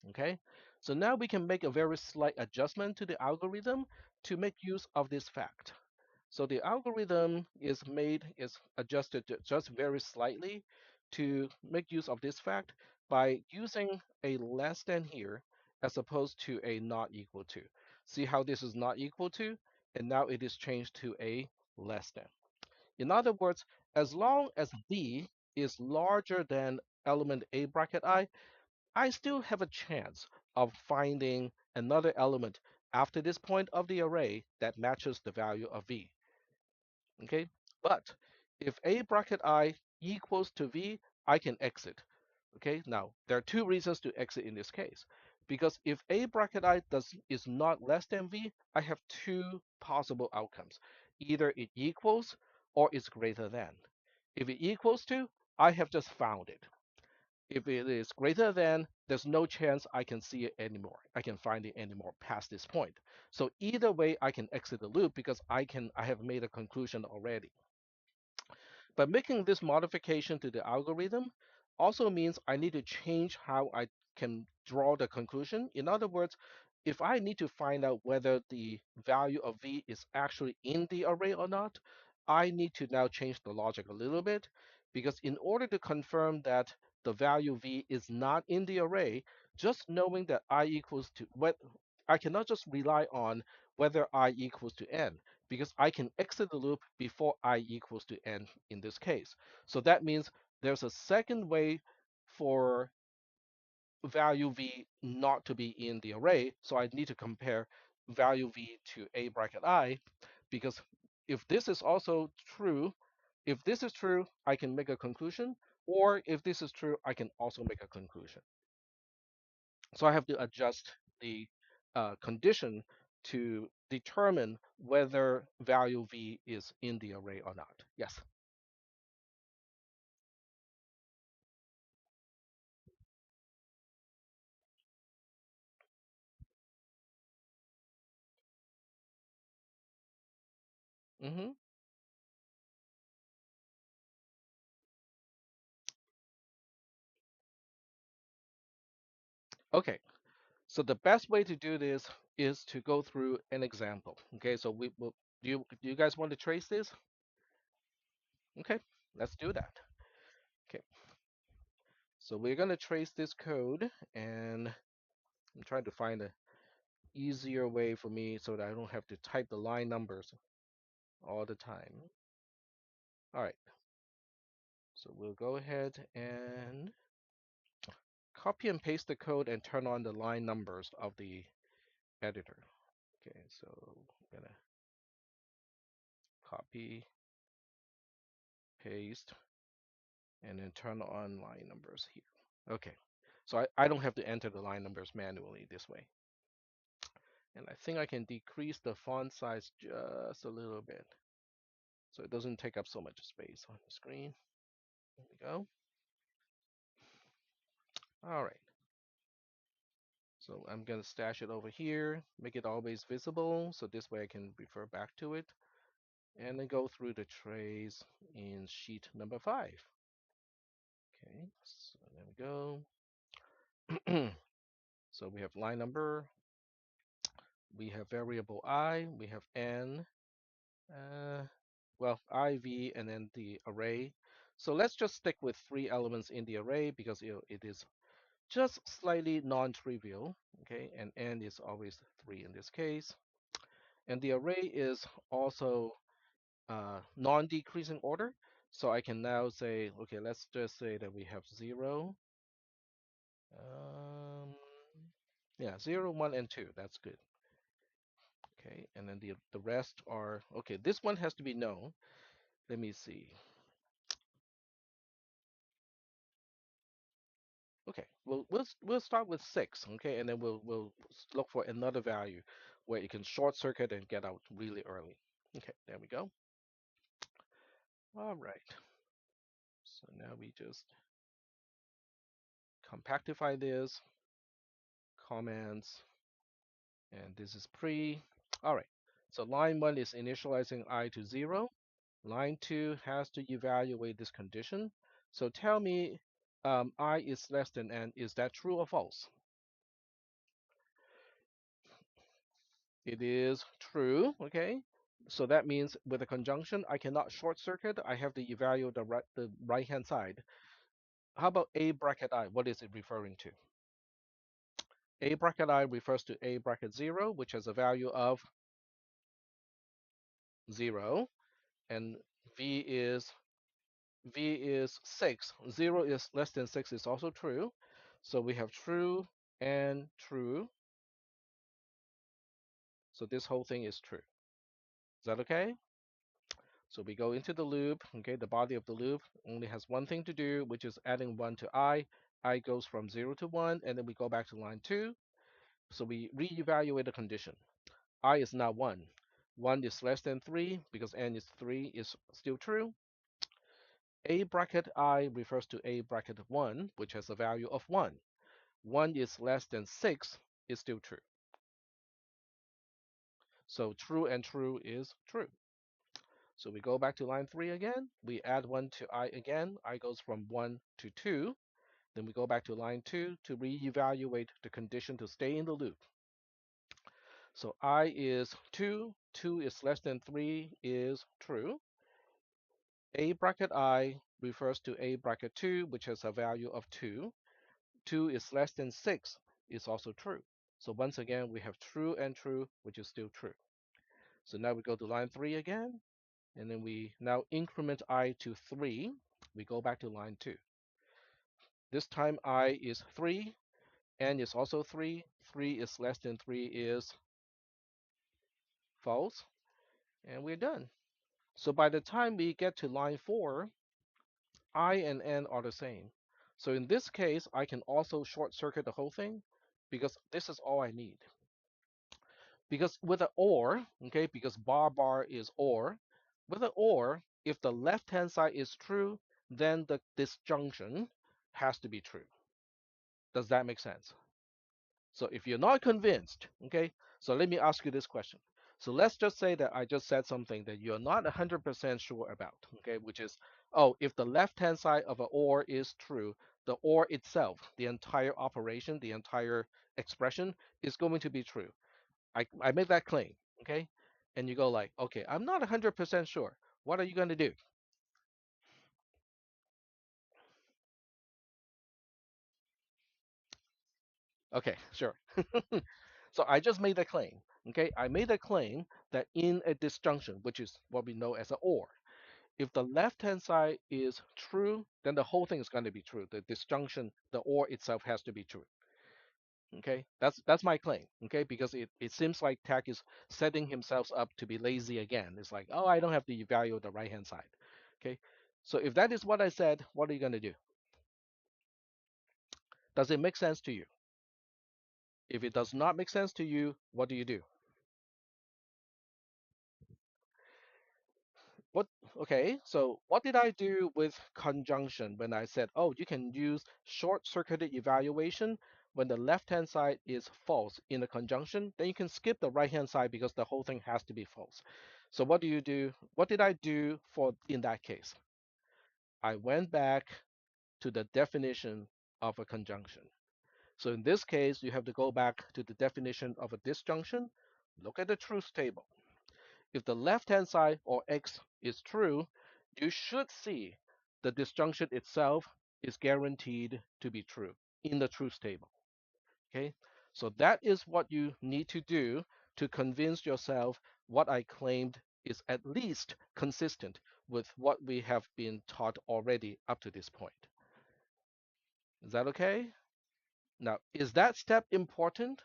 Okay, so now we can make a very slight adjustment to the algorithm to make use of this fact. So the algorithm is adjusted just very slightly to make use of this fact by using a less than here as opposed to a not equal to. See how this is not equal to, and now it is changed to a less than. In other words, as long as B is larger than element A bracket I still have a chance of finding another element after this point of the array that matches the value of V. Okay, but if A bracket I equals to V, I can exit. Okay, now there are two reasons to exit in this case. Because if A bracket I is not less than V, I have two possible outcomes. Either it equals or it's greater than. If it equals to, I have just found it. If it is greater than, there's no chance I can see it anymore. I can find it anymore past this point. So either way, I can exit the loop because I have made a conclusion already. But making this modification to the algorithm also means I need to change how I can draw the conclusion. In other words, if I need to find out whether the value of V is actually in the array or not, I need to now change the logic a little bit, because in order to confirm that the value V is not in the array, just knowing that I equals to what I cannot just rely on whether I equals to n, because I can exit the loop before I equals to n in this case. So that means there's a second way for value v not to be in the array. So I need to compare value v to a bracket I, because if this is also true, if this is true, I can make a conclusion, or if this is true, I can also make a conclusion. So I have to adjust the condition to determine whether value v is in the array or not. Yes. hmm Okay. So the best way to do this is to go through an example. Okay. So we will. Do you guys want to trace this? Okay. Let's do that. Okay. So we're gonna trace this code, and I'm trying to find a easier way for me so that I don't have to type the line numbers all the time. All right. So we'll go ahead and copy and paste the code and turn on the line numbers of the editor. Okay, so I'm gonna copy, paste, and then turn on line numbers here. Okay, so I don't have to enter the line numbers manually this way. And I think I can decrease the font size just a little bit so it doesn't take up so much space on the screen. There we go. All right. So I'm going to stash it over here, make it always visible, so this way I can refer back to it, and then go through the trays in sheet number 5. Okay, so there we go. So we have line number, we have variable I, we have n, uh, well, I, v, and then the array. So let's just stick with 3 elements in the array because it is just slightly non-trivial, okay? And n is always 3 in this case. And the array is also non-decreasing order. So I can now say, okay, let's just say that we have 0. Um, yeah, 0, 1, and 2. That's good. Okay, and then the rest are, okay, this one has to be known. Let me see. Okay, we'll start with 6, okay, and then we'll look for another value where it can short circuit and get out really early. Okay, there we go. All right. So now we just compactify this, comments, and this is pre. All right. So line 1 is initializing I to 0. Line 2 has to evaluate this condition. So tell me I is less than n. Is that true or false? It is true, okay? So that means with a conjunction, I cannot short circuit. I have to evaluate the right-hand side. How about A bracket I? What is it referring to? A bracket I refers to A bracket 0, which has a value of 0, and V is 6. 0 is less than 6 is also true. So we have true and true. So this whole thing is true. Is that okay? So we go into the loop, okay, the body of the loop only has one thing to do, which is adding 1 to I. I goes from 0 to 1, and then we go back to line 2. So we reevaluate the condition. I is now 1. 1 is less than 3 because n is 3 is still true. A bracket I refers to A bracket 1, which has a value of 1. 1 is less than 6 is still true. So true and true is true. So we go back to line 3 again. We add 1 to I again. I goes from 1 to 2. Then we go back to line 2 to reevaluate the condition to stay in the loop. So I is 2. 2 is less than 3 is true. A bracket I refers to A bracket 2, which has a value of 2. 2 is less than 6 is also true. So once again, we have true and true, which is still true. So now we go to line 3 again, and then we now increment I to 3. We go back to line 2. This time I is 3, n is also 3. 3 is less than 3 is false, and we're done. So by the time we get to line 4, I and n are the same. So in this case, I can also short circuit the whole thing because this is all I need. Because with an OR, okay, because bar is OR, with an OR, if the left-hand side is true, then the disjunction has to be true. Does that make sense? So if you're not convinced, okay, so let me ask you this question. So let's just say that I just said something that you're not 100% sure about, okay, which is, oh, if the left-hand side of an OR is true, the OR itself, the entire operation, the entire expression is going to be true. I make that claim, okay? And you go like, okay, I'm not 100% sure. What are you going to do? Okay, sure. So I just made a claim, okay? I made a claim that in a disjunction, which is what we know as an OR, if the left-hand side is true, then the whole thing is going to be true. The disjunction, the OR itself has to be true. Okay, that's my claim. Okay, because it seems like Tech is setting himself up to be lazy again. It's like, oh, I don't have to evaluate the right hand side. Okay, So if that is what I said, what are you going to do? Does it make sense to you? If it does not make sense to you, what do you do? What, okay, so what did I do with conjunction when I said, oh, you can use short-circuited evaluation when the left-hand side is false in a conjunction, then you can skip the right-hand side because the whole thing has to be false. So what do you do? What did I do for in that case? I went back to the definition of a conjunction. So in this case, you have to go back to the definition of a disjunction. Look at the truth table. If the left-hand side or X is true, you should see the disjunction itself is guaranteed to be true in the truth table. Okay, so that is what you need to do to convince yourself what I claimed is at least consistent with what we have been taught already up to this point. Is that okay? Now, is that step important?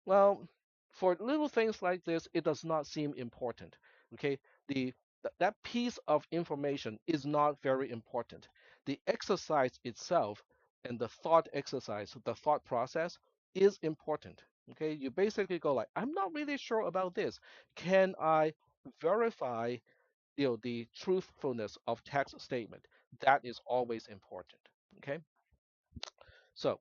Well, for little things like this, it does not seem important. Okay, the that piece of information is not very important. The exercise itself and the thought exercise, the thought process is important. Okay, you basically go like, I'm not really sure about this. Can I verify, the truthfulness of text statement? That is always important. Okay, so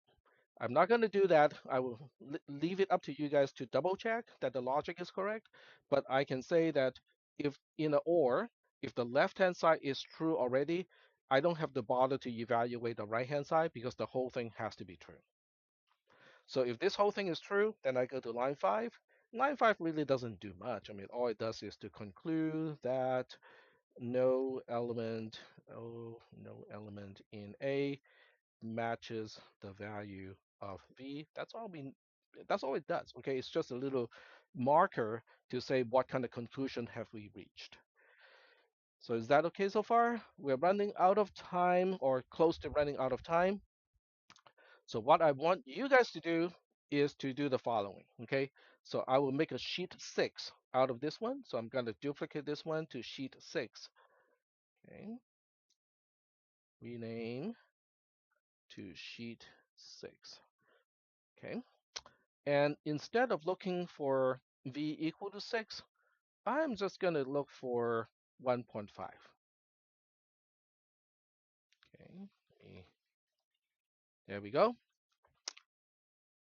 I'm not going to do that. I will leave it up to you guys to double check that the logic is correct. But I can say that if in a or, if the left hand side is true already, I don't have to bother to evaluate the right hand side because the whole thing has to be true. So if this whole thing is true, then I go to line 5. Line 5 really doesn't do much. I mean, all it does is to conclude that no element, no element in A matches the value of V. That's all it does. Okay, it's just a little marker to say what kind of conclusion have we reached. So is that okay so far? We're running out of time or close to running out of time. So what I want you guys to do is to do the following. Okay, so I will make a sheet 6 out of this one. So I'm going to duplicate this one to sheet 6. Okay, rename to sheet 6. Okay. And instead of looking for v equal to 6, I'm just going to look for 1.5. Okay, there we go.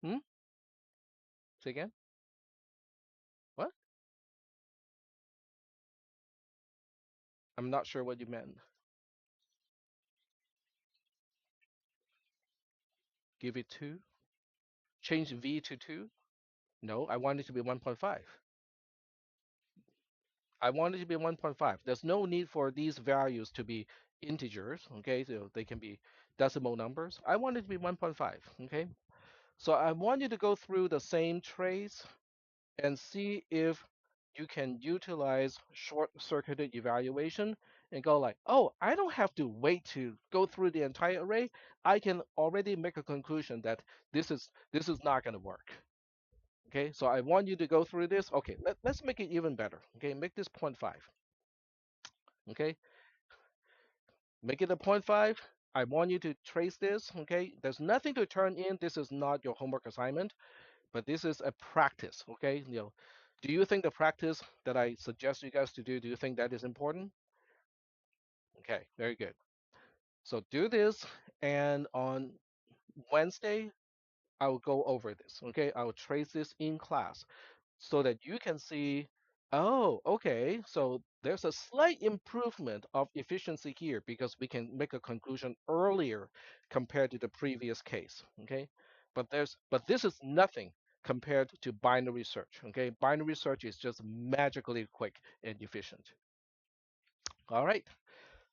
Hmm? Say again? What? I'm not sure what you meant. Give it 2? Change v to 2? No, I want it to be 1.5. I want it to be 1.5. There's no need for these values to be integers, okay? So they can be decimal numbers. I want it to be 1.5, okay? So I want you to go through the same trace and see if you can utilize short-circuited evaluation and go like, oh, I don't have to wait to go through the entire array. I can already make a conclusion that this is not going to work. Okay, so I want you to go through this. Okay, let's make it even better. Okay, make this 0.5. Okay, make it a 0.5. I want you to trace this. Okay, there's nothing to turn in. This is not your homework assignment, but this is a practice. Okay, do you think the practice that I suggest you guys to do you think that is important? Okay, very good. So do this, and on Wednesday, I will go over this. Okay, I will trace this in class so that you can see, oh, okay, so there's a slight improvement of efficiency here because we can make a conclusion earlier compared to the previous case. Okay, but this is nothing compared to binary search. Okay, binary search is just magically quick and efficient. All right,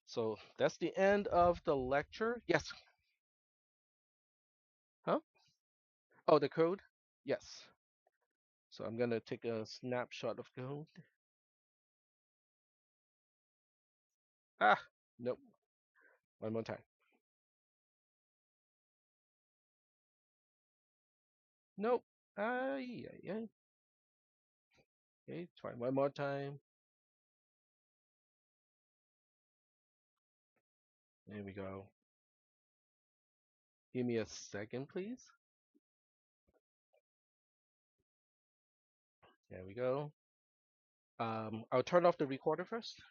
so that's the end of the lecture. Yes. Huh? Oh, the code? Yes. So I'm gonna take a snapshot of code. Ah, nope. One more time. Nope. Yeah, yeah. Okay, try one more time. There we go. Give me a second, please. There we go. I'll turn off the recorder first.